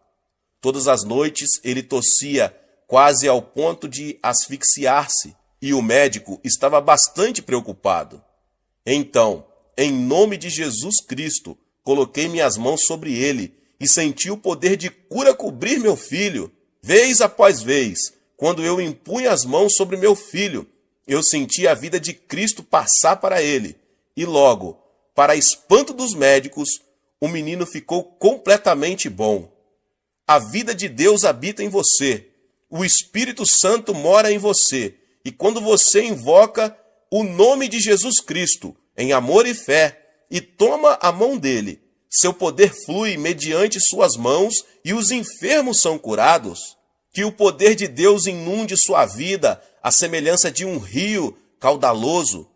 Todas as noites ele tossia quase ao ponto de asfixiar-se e o médico estava bastante preocupado. Então, em nome de Jesus Cristo, coloquei minhas mãos sobre ele e senti o poder de cura cobrir meu filho. Vez após vez, quando eu impunha as mãos sobre meu filho, eu senti a vida de Cristo passar para ele. E logo, para espanto dos médicos, o menino ficou completamente bom. A vida de Deus habita em você. O Espírito Santo mora em você. E quando você invoca o nome de Jesus Cristo, em amor e fé, e toma a mão dele, seu poder flui mediante suas mãos e os enfermos são curados. Que o poder de Deus inunde sua vida, à semelhança de um rio caudaloso.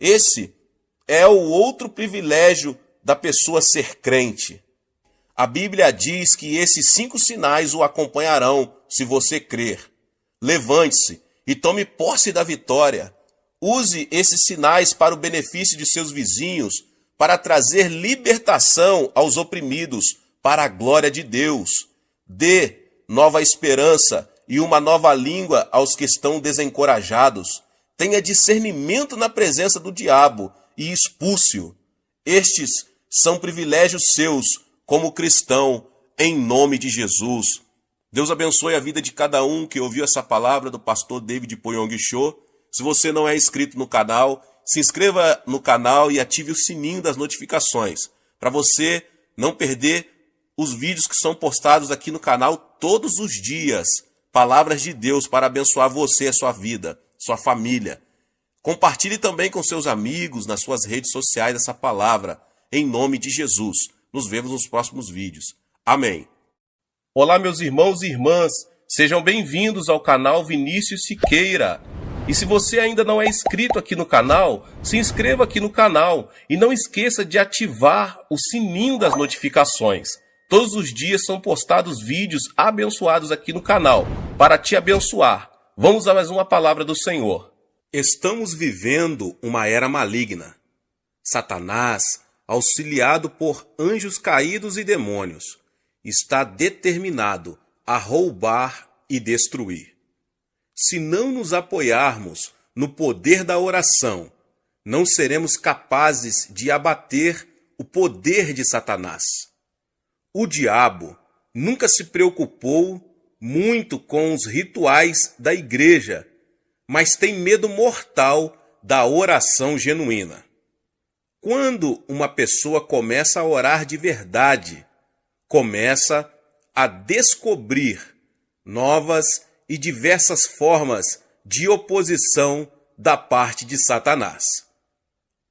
Esse é o outro privilégio da pessoa ser crente. A Bíblia diz que esses 5 sinais o acompanharão se você crer. Levante-se e tome posse da vitória. Use esses sinais para o benefício de seus vizinhos, para trazer libertação aos oprimidos, para a glória de Deus. Dê nova esperança e uma nova língua aos que estão desencorajados. Tenha discernimento na presença do diabo e expulse-o. Estes são privilégios seus como cristão, em nome de Jesus. Deus abençoe a vida de cada um que ouviu essa palavra do pastor David Poyong Cho. Se você não é inscrito no canal, se inscreva no canal e ative o sininho das notificações, para você não perder os vídeos que são postados aqui no canal todos os dias. Palavras de Deus para abençoar você, a sua vida, sua família. Compartilhe também com seus amigos nas suas redes sociais essa palavra, em nome de Jesus. Nos vemos nos próximos vídeos. Amém. Olá, meus irmãos e irmãs, sejam bem-vindos ao canal Vinícius Siqueira. E se você ainda não é inscrito aqui no canal, se inscreva aqui no canal e não esqueça de ativar o sininho das notificações. Todos os dias são postados vídeos abençoados aqui no canal, para te abençoar. Vamos a mais uma palavra do Senhor. Estamos vivendo uma era maligna. Satanás, auxiliado por anjos caídos e demônios, está determinado a roubar e destruir. Se não nos apoiarmos no poder da oração, não seremos capazes de abater o poder de Satanás. O diabo nunca se preocupou muito com os rituais da igreja, mas tem medo mortal da oração genuína. Quando uma pessoa começa a orar de verdade, começa a descobrir novas e diversas formas de oposição da parte de Satanás.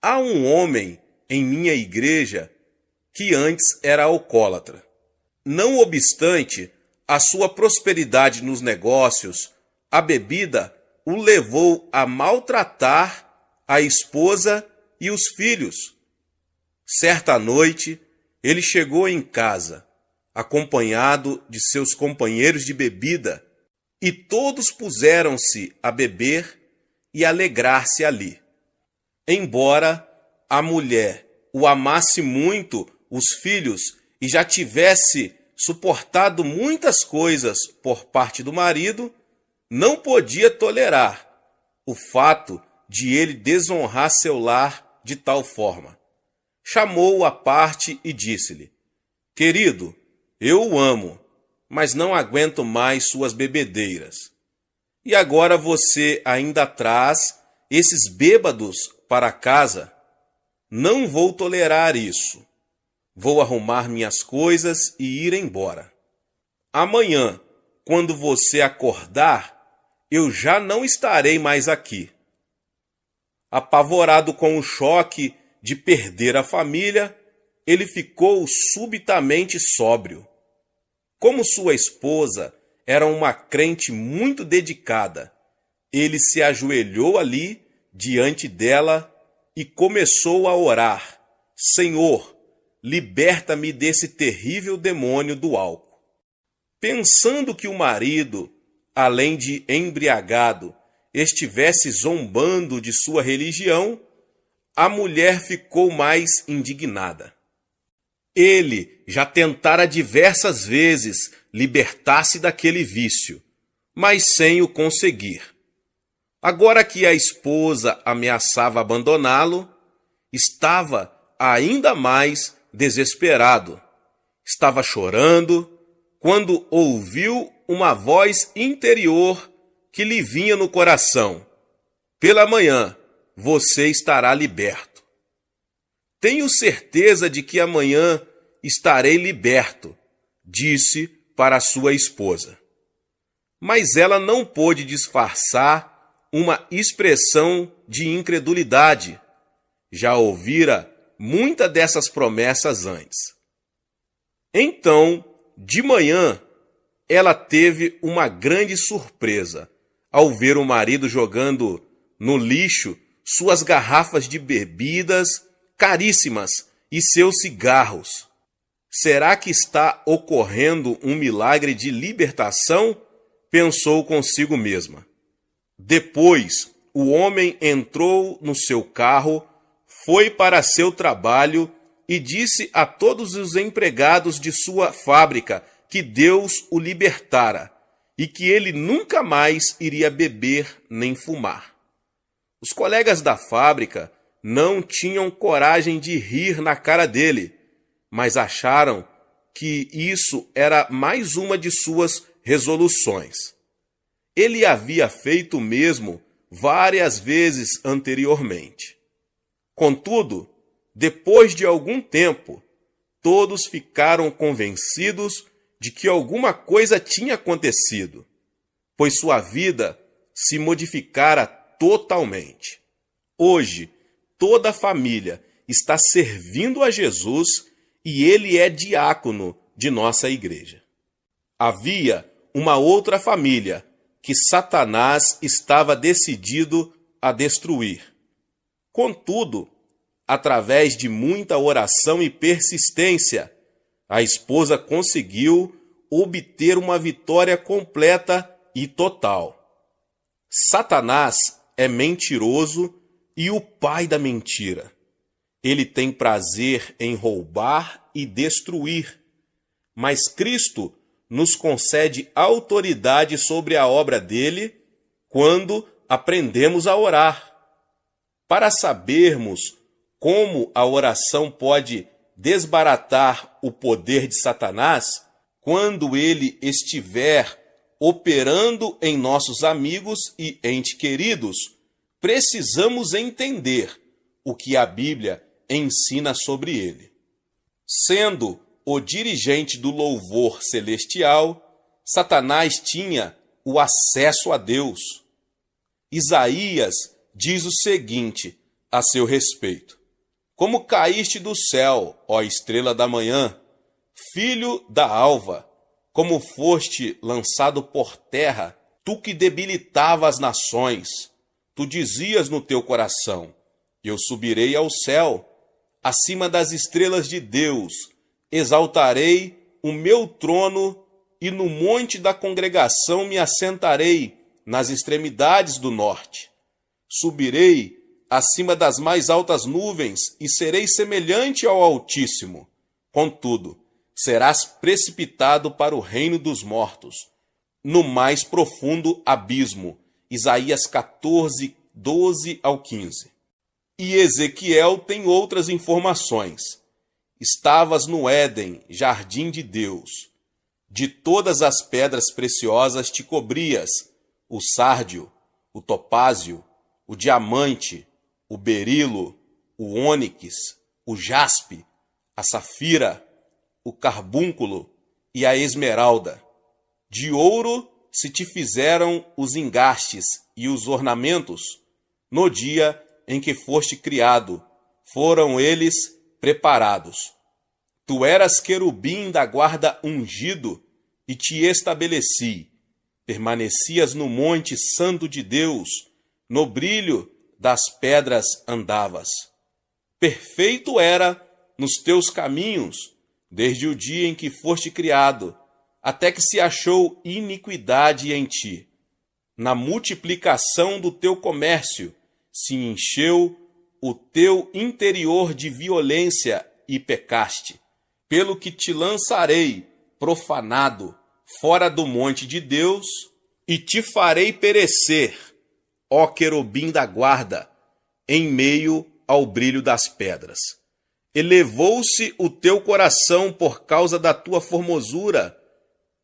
Há um homem em minha igreja que antes era alcoólatra. Não obstante a sua prosperidade nos negócios, a bebida o levou a maltratar a esposa e os filhos. Certa noite, ele chegou em casa, acompanhado de seus companheiros de bebida, e todos puseram-se a beber e alegrar-se ali. Embora a mulher o amasse muito, os filhos, e já tivesse suportado muitas coisas por parte do marido, não podia tolerar o fato de ele desonrar seu lar de tal forma. Chamou-o à parte e disse-lhe: querido, eu o amo, mas não aguento mais suas bebedeiras. E agora você ainda traz esses bêbados para casa? Não vou tolerar isso. Vou arrumar minhas coisas e ir embora. Amanhã, quando você acordar, eu já não estarei mais aqui. Apavorado com o choque de perder a família, ele ficou subitamente sóbrio. Como sua esposa era uma crente muito dedicada, ele se ajoelhou ali diante dela e começou a orar: Senhor, liberta-me desse terrível demônio do álcool. Pensando que o marido, além de embriagado, estivesse zombando de sua religião, a mulher ficou mais indignada. Ele já tentara diversas vezes libertar-se daquele vício, mas sem o conseguir. Agora que a esposa ameaçava abandoná-lo, estava ainda mais desesperado. Estava chorando quando ouviu uma voz interior que lhe vinha no coração: pela manhã você estará liberto. Tenho certeza de que amanhã estarei liberto, disse para sua esposa. Mas ela não pôde disfarçar uma expressão de incredulidade. Já ouvira muitas dessas promessas antes. Então, de manhã, ela teve uma grande surpresa ao ver o marido jogando no lixo suas garrafas de bebidas caríssimas e seus cigarros. Será que está ocorrendo um milagre de libertação? Pensou consigo mesma. Depois, o homem entrou no seu carro, foi para seu trabalho e disse a todos os empregados de sua fábrica que Deus o libertara e que ele nunca mais iria beber nem fumar. Os colegas da fábrica não tinham coragem de rir na cara dele, mas acharam que isso era mais uma de suas resoluções. Ele havia feito o mesmo várias vezes anteriormente. Contudo, depois de algum tempo, todos ficaram convencidos de que alguma coisa tinha acontecido, pois sua vida se modificara totalmente. Hoje, toda a família está servindo a Jesus e ele é diácono de nossa igreja. Havia uma outra família que Satanás estava decidido a destruir. Contudo, através de muita oração e persistência, a esposa conseguiu obter uma vitória completa e total. Satanás é mentiroso e o pai da mentira. Ele tem prazer em roubar e destruir, mas Cristo nos concede autoridade sobre a obra dele quando aprendemos a orar. Para sabermos como a oração pode desbaratar o poder de Satanás, quando ele estiver operando em nossos amigos e entes queridos, precisamos entender o que a Bíblia ensina sobre ele. Sendo o dirigente do louvor celestial, Satanás tinha o acesso a Deus. Isaías diz o seguinte a seu respeito: como caíste do céu, ó estrela da manhã, filho da alva, como foste lançado por terra, tu que debilitava as nações, tu dizias no teu coração: eu subirei ao céu, acima das estrelas de Deus, exaltarei o meu trono e no monte da congregação me assentarei nas extremidades do norte. Subirei acima das mais altas nuvens e serei semelhante ao Altíssimo. Contudo, serás precipitado para o reino dos mortos, no mais profundo abismo. Isaías 14, 12 ao 15. E Ezequiel tem outras informações. Estavas no Éden, jardim de Deus. De todas as pedras preciosas te cobrias, o sárdio, o topázio, o diamante, o berilo, o ônix, o jaspe, a safira, o carbúnculo e a esmeralda. De ouro se te fizeram os engastes e os ornamentos. No dia em que foste criado, foram eles preparados. Tu eras querubim da guarda ungido e te estabeleci. Permanecias no monte santo de Deus, no brilho das pedras andavas. Perfeito era nos teus caminhos, desde o dia em que foste criado, até que se achou iniquidade em ti. Na multiplicação do teu comércio se encheu o teu interior de violência e pecaste, pelo que te lançarei profanado fora do monte de Deus e te farei perecer, ó querubim da guarda, em meio ao brilho das pedras. Elevou-se o teu coração por causa da tua formosura,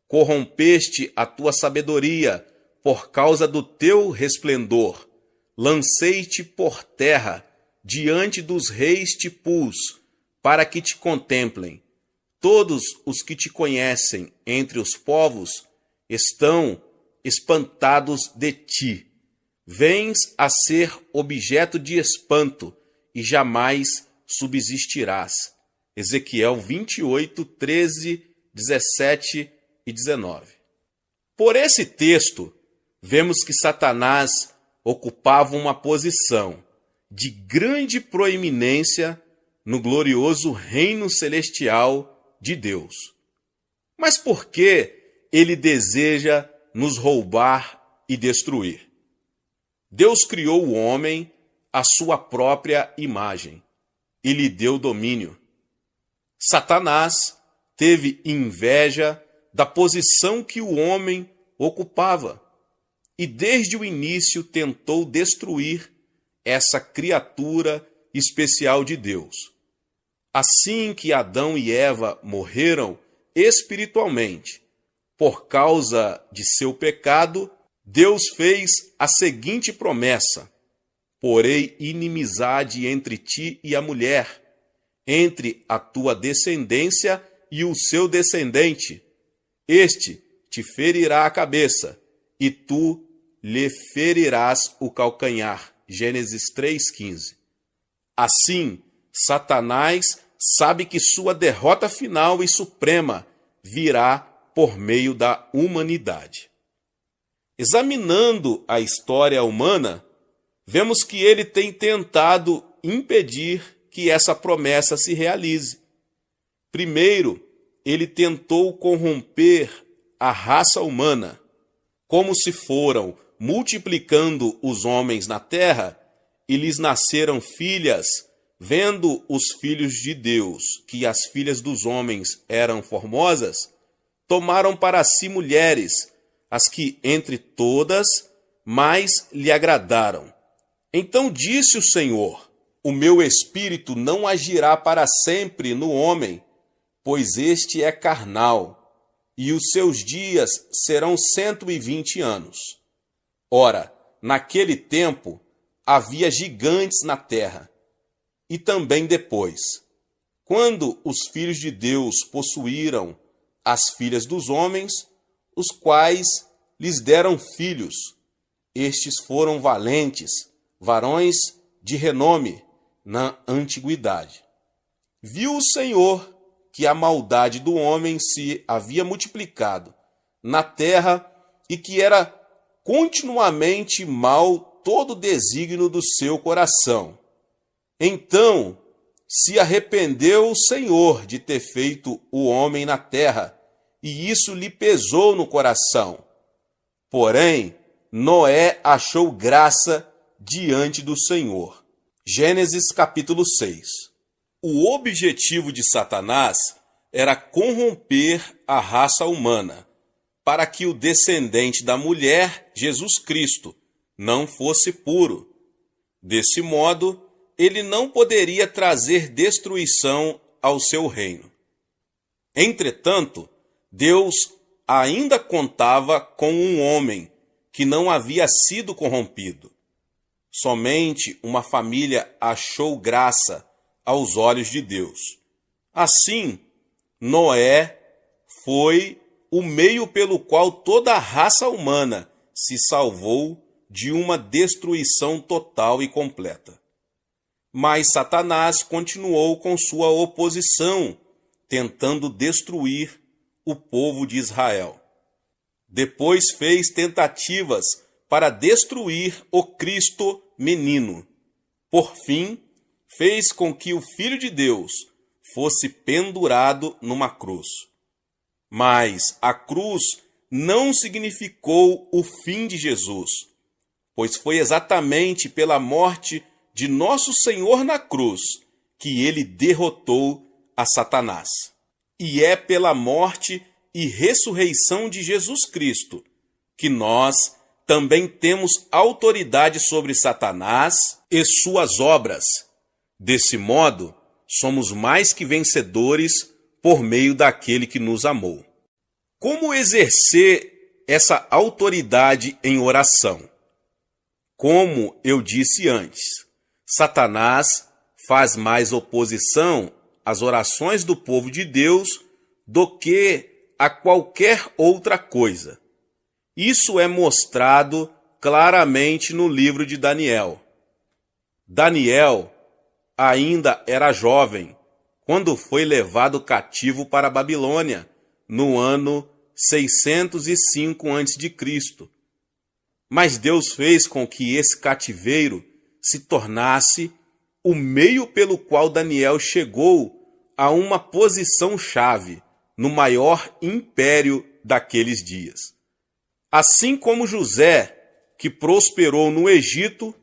corrompeste a tua sabedoria por causa do teu resplendor. Lancei-te por terra, diante dos reis te pus, para que te contemplem. Todos os que te conhecem entre os povos estão espantados de ti. Vens a ser objeto de espanto e jamais subsistirás. Ezequiel 28, 13, 17 e 19. Por esse texto, vemos que Satanás ocupava uma posição de grande proeminência no glorioso reino celestial de Deus. Mas por que ele deseja nos roubar e destruir? Deus criou o homem à sua própria imagem e lhe deu domínio. Satanás teve inveja da posição que o homem ocupava e desde o início tentou destruir essa criatura especial de Deus. Assim que Adão e Eva morreram espiritualmente por causa de seu pecado, Deus fez a seguinte promessa: porei inimizade entre ti e a mulher, entre a tua descendência e o seu descendente. Este te ferirá a cabeça, e tu lhe ferirás o calcanhar. Gênesis 3,15. Assim, Satanás sabe que sua derrota final e suprema virá por meio da humanidade. Examinando a história humana, vemos que ele tem tentado impedir que essa promessa se realize. Primeiro, ele tentou corromper a raça humana. Como se foram multiplicando os homens na terra e lhes nasceram filhas, vendo os filhos de Deus que as filhas dos homens eram formosas, tomaram para si mulheres, as que entre todas mais lhe agradaram. Então disse o Senhor: o meu espírito não agirá para sempre no homem, pois este é carnal, e os seus dias serão 120 anos. Ora, naquele tempo, havia gigantes na terra, e também depois, quando os filhos de Deus possuíram as filhas dos homens, os quais lhes deram filhos. Estes foram valentes, varões de renome na antiguidade. Viu o Senhor que a maldade do homem se havia multiplicado na terra e que era continuamente mau todo o desígnio do seu coração. Então se arrependeu o Senhor de ter feito o homem na terra, e isso lhe pesou no coração. Porém, Noé achou graça diante do Senhor. Gênesis capítulo 6. O objetivo de Satanás era corromper a raça humana, para que o descendente da mulher, Jesus Cristo, não fosse puro. Desse modo, ele não poderia trazer destruição ao seu reino. Entretanto, Deus ainda contava com um homem que não havia sido corrompido. Somente uma família achou graça aos olhos de Deus. Assim, Noé foi o meio pelo qual toda a raça humana se salvou de uma destruição total e completa. Mas Satanás continuou com sua oposição, tentando destruir o povo de Israel. Depois fez tentativas para destruir o Cristo menino. Por fim, fez com que o Filho de Deus fosse pendurado numa cruz. Mas a cruz não significou o fim de Jesus, pois foi exatamente pela morte de nosso Senhor na cruz que ele derrotou a Satanás. E é pela morte e ressurreição de Jesus Cristo que nós também temos autoridade sobre Satanás e suas obras. Desse modo, somos mais que vencedores por meio daquele que nos amou. Como exercer essa autoridade em oração? Como eu disse antes, Satanás faz mais oposição às orações do povo de Deus do que a qualquer outra coisa. Isso é mostrado claramente no livro de Daniel. Daniel ainda era jovem quando foi levado cativo para a Babilônia, no ano 605 a.C. Mas Deus fez com que esse cativeiro se tornasse o meio pelo qual Daniel chegou a uma posição-chave no maior império daqueles dias. Assim como José, que prosperou no Egito,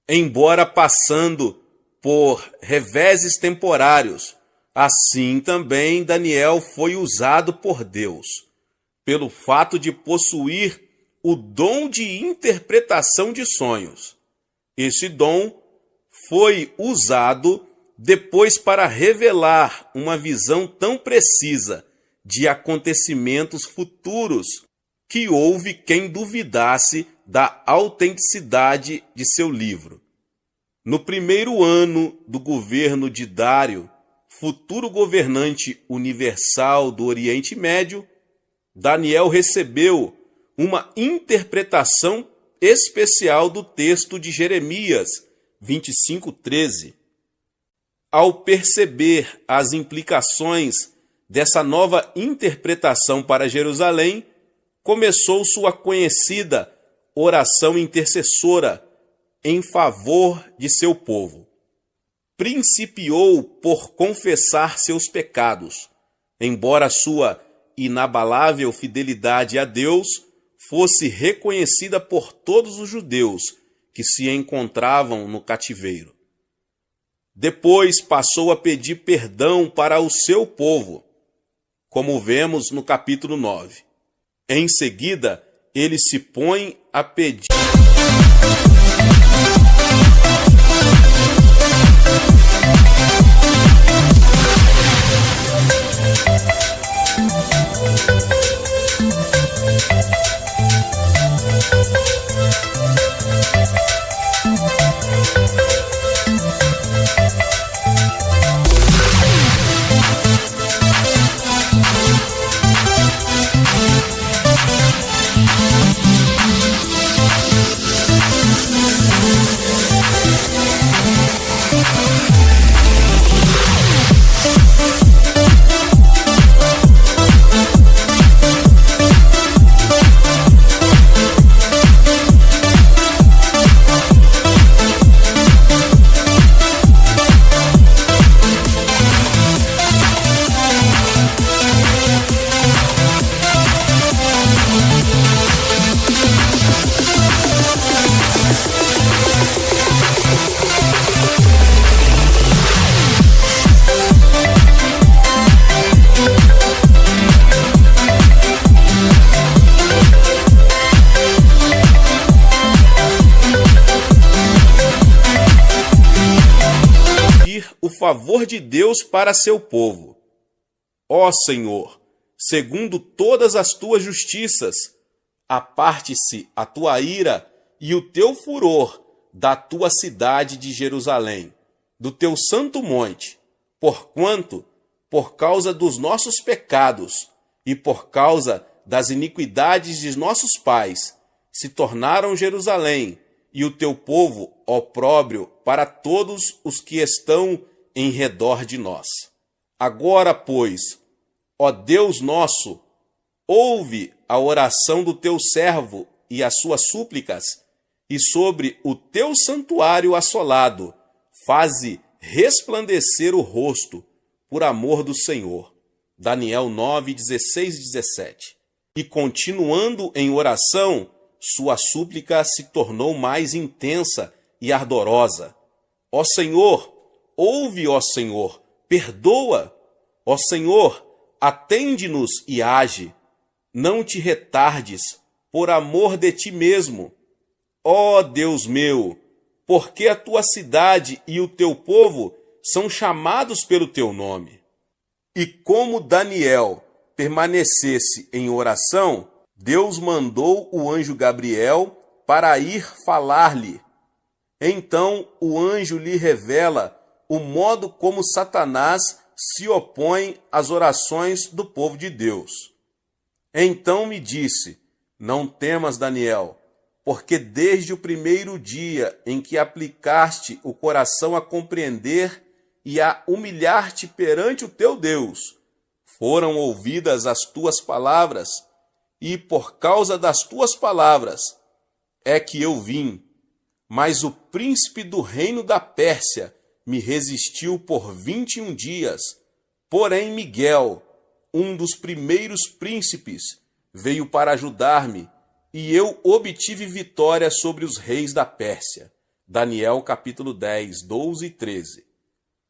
embora passando por reveses temporários, assim também Daniel foi usado por Deus, pelo fato de possuir o dom de interpretação de sonhos. Esse dom foi usado depois para revelar uma visão tão precisa de acontecimentos futuros que houve quem duvidasse da autenticidade de seu livro. No primeiro ano do governo de Dário, futuro governante universal do Oriente Médio, Daniel recebeu uma interpretação especial do texto de Jeremias 25:13. Ao perceber as implicações dessa nova interpretação para Jerusalém, começou sua conhecida oração intercessora em favor de seu povo. Principiou por confessar seus pecados, embora sua inabalável fidelidade a Deus fosse reconhecida por todos os judeus que se encontravam no cativeiro. Depois passou a pedir perdão para o seu povo, como vemos no capítulo 9. Em seguida, ele se põe a pedir o favor de Deus para seu povo. Ó Senhor, segundo todas as tuas justiças, aparte-se a tua ira e o teu furor da tua cidade de Jerusalém, do teu santo monte, porquanto, por causa dos nossos pecados e por causa das iniquidades de nossos pais, se tornaram Jerusalém e o teu povo opróbrio para todos os que estão em redor de nós. Agora, pois, ó Deus nosso, ouve a oração do teu servo e as suas súplicas, e sobre o teu santuário assolado, faze resplandecer o rosto, por amor do Senhor. Daniel 9, 16 e 17. E continuando em oração, sua súplica se tornou mais intensa e ardorosa. Ó Senhor, ouve, ó Senhor, perdoa. Ó Senhor, atende-nos e age. Não te retardes, por amor de ti mesmo. Ó Deus meu, porque a tua cidade e o teu povo são chamados pelo teu nome. E como Daniel permanecesse em oração, Deus mandou o anjo Gabriel para ir falar-lhe. Então o anjo lhe revela o modo como Satanás se opõe às orações do povo de Deus. Então me disse: não temas, Daniel, porque desde o primeiro dia em que aplicaste o coração a compreender e a humilhar-te perante o teu Deus, foram ouvidas as tuas palavras, e por causa das tuas palavras é que eu vim. Mas o príncipe do reino da Pérsia me resistiu por 21 dias. Porém Miguel, um dos primeiros príncipes, veio para ajudar-me, e eu obtive vitória sobre os reis da Pérsia. Daniel capítulo 10, 12 e 13.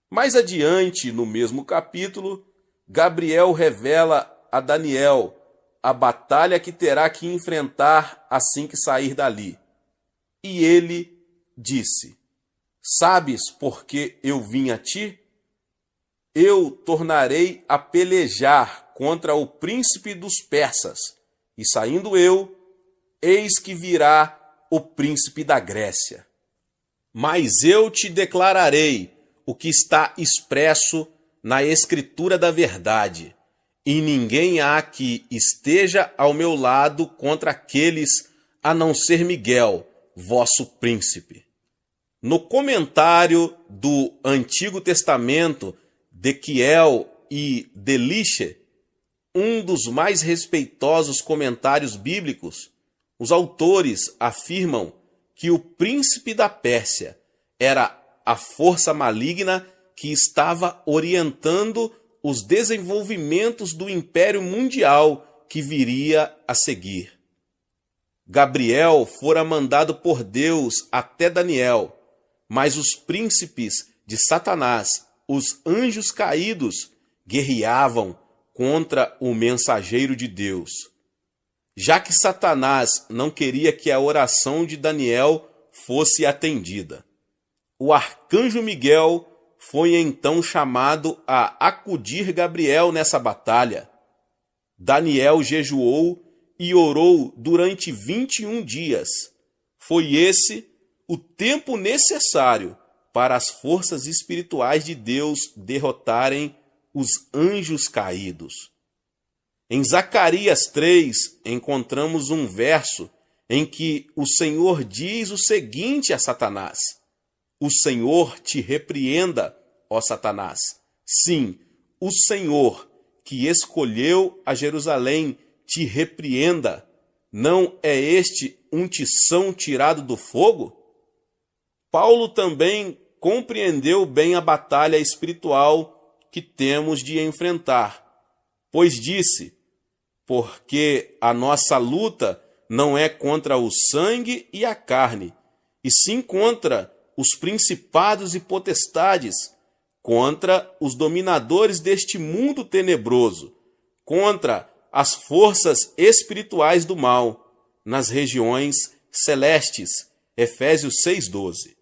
Mais adiante, no mesmo capítulo, Gabriel revela a Daniel a batalha que terá que enfrentar assim que sair dali. E ele disse: sabes por que eu vim a ti? Eu tornarei a pelejar contra o príncipe dos persas, e saindo eu, eis que virá o príncipe da Grécia. Mas eu te declararei o que está expresso na Escritura da verdade, e ninguém há que esteja ao meu lado contra aqueles, a não ser Miguel, vosso príncipe. No comentário do Antigo Testamento de Kiel e Deliche, um dos mais respeitosos comentários bíblicos, os autores afirmam que o príncipe da Pérsia era a força maligna que estava orientando os desenvolvimentos do Império Mundial que viria a seguir. Gabriel fora mandado por Deus até Daniel, mas os príncipes de Satanás, os anjos caídos, guerreavam contra o mensageiro de Deus. Já que Satanás não queria que a oração de Daniel fosse atendida, o arcanjo Miguel foi então chamado a acudir Gabriel nessa batalha. Daniel jejuou e orou durante 21 dias. Foi esse o tempo necessário para as forças espirituais de Deus derrotarem os anjos caídos. Em Zacarias 3, encontramos um verso em que o Senhor diz o seguinte a Satanás: o Senhor te repreenda, ó Satanás. Sim, o Senhor, que escolheu a Jerusalém, te repreenda. Não é este um tição tirado do fogo? Paulo também compreendeu bem a batalha espiritual que temos de enfrentar, pois disse: porque a nossa luta não é contra o sangue e a carne, e sim contra os principados e potestades, contra os dominadores deste mundo tenebroso, contra as forças espirituais do mal, nas regiões celestes. Efésios 6,12.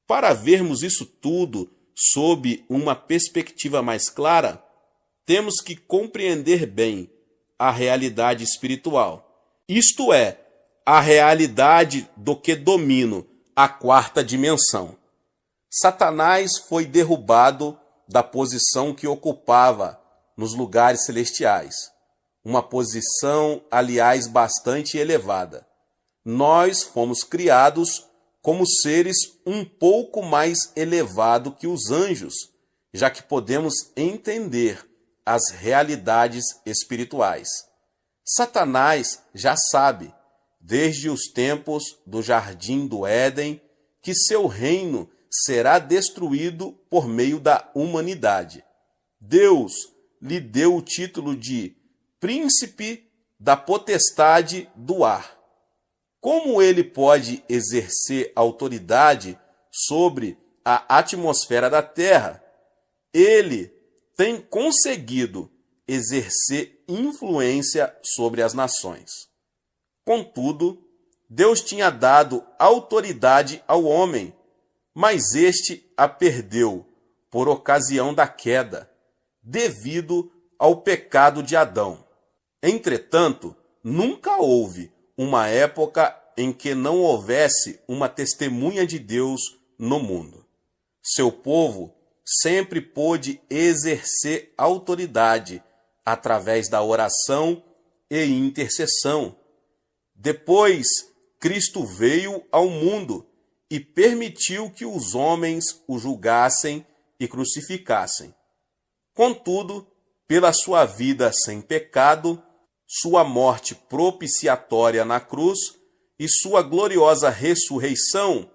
Para vermos isso tudo sob uma perspectiva mais clara, temos que compreender bem a realidade espiritual, isto é, a realidade do que domino, a quarta dimensão. Satanás foi derrubado da posição que ocupava nos lugares celestiais, uma posição, aliás, bastante elevada. Nós fomos criados como seres um pouco mais elevados que os anjos, já que podemos entender as realidades espirituais. Satanás já sabe, desde os tempos do Jardim do Éden, que seu reino será destruído por meio da humanidade. Deus lhe deu o título de Príncipe da Potestade do Ar. Como ele pode exercer autoridade sobre a atmosfera da Terra? Ele tem conseguido exercer influência sobre as nações. Contudo, Deus tinha dado autoridade ao homem, mas este a perdeu por ocasião da queda, devido ao pecado de Adão. Entretanto, nunca houve uma época em que não houvesse uma testemunha de Deus no mundo. Seu povo sempre pôde exercer autoridade através da oração e intercessão. Depois, Cristo veio ao mundo e permitiu que os homens o julgassem e crucificassem. Contudo, pela sua vida sem pecado, sua morte propiciatória na cruz e sua gloriosa ressurreição,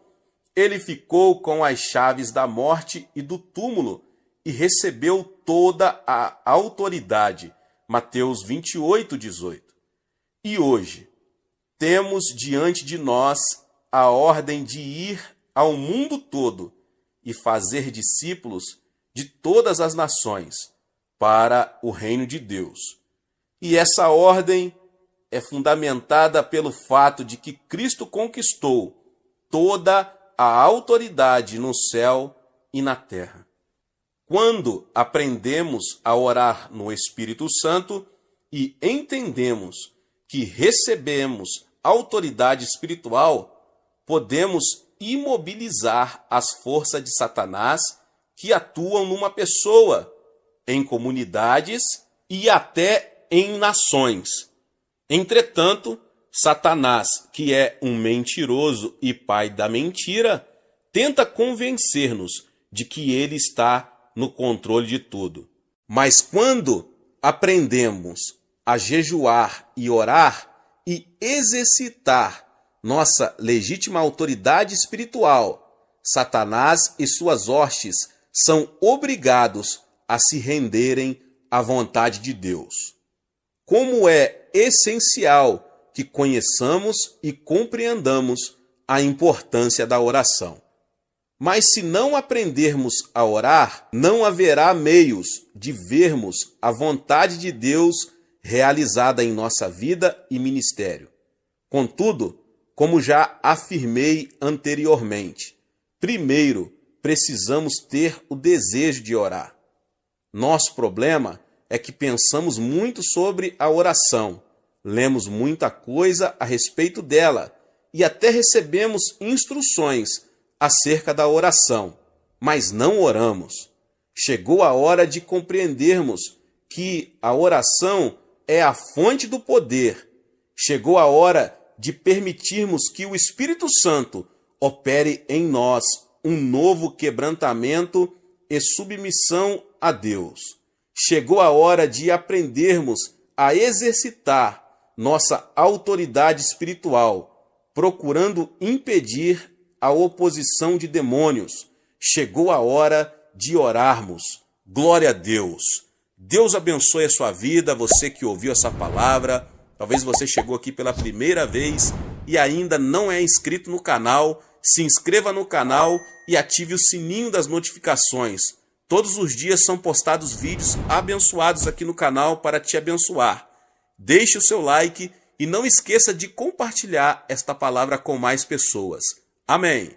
ele ficou com as chaves da morte e do túmulo e recebeu toda a autoridade. Mateus 28, 18. E hoje, temos diante de nós a ordem de ir ao mundo todo e fazer discípulos de todas as nações para o reino de Deus. E essa ordem é fundamentada pelo fato de que Cristo conquistou toda a autoridade no céu e na terra. Quando aprendemos a orar no Espírito Santo e entendemos que recebemos autoridade espiritual, podemos imobilizar as forças de Satanás que atuam numa pessoa, em comunidades e até em nações. Entretanto, Satanás, que é um mentiroso e pai da mentira, tenta convencer-nos de que ele está no controle de tudo. Mas quando aprendemos a jejuar e orar e exercitar nossa legítima autoridade espiritual, Satanás e suas hostes são obrigados a se renderem à vontade de Deus. Como é essencial que conheçamos e compreendamos a importância da oração. Mas se não aprendermos a orar, não haverá meios de vermos a vontade de Deus realizada em nossa vida e ministério. Contudo, como já afirmei anteriormente, primeiro precisamos ter o desejo de orar. Nosso problema é que pensamos muito sobre a oração, lemos muita coisa a respeito dela e até recebemos instruções acerca da oração, mas não oramos. Chegou a hora de compreendermos que a oração é a fonte do poder. Chegou a hora de permitirmos que o Espírito Santo opere em nós um novo quebrantamento e submissão a Deus. Chegou a hora de aprendermos a exercitar nossa autoridade espiritual, procurando impedir a oposição de demônios. Chegou a hora de orarmos. Glória a Deus. Deus abençoe a sua vida, você que ouviu essa palavra. Talvez você chegou aqui pela primeira vez e ainda não é inscrito no canal. Se inscreva no canal e ative o sininho das notificações. Todos os dias são postados vídeos abençoados aqui no canal para te abençoar. Deixe o seu like e não esqueça de compartilhar esta palavra com mais pessoas. Amém.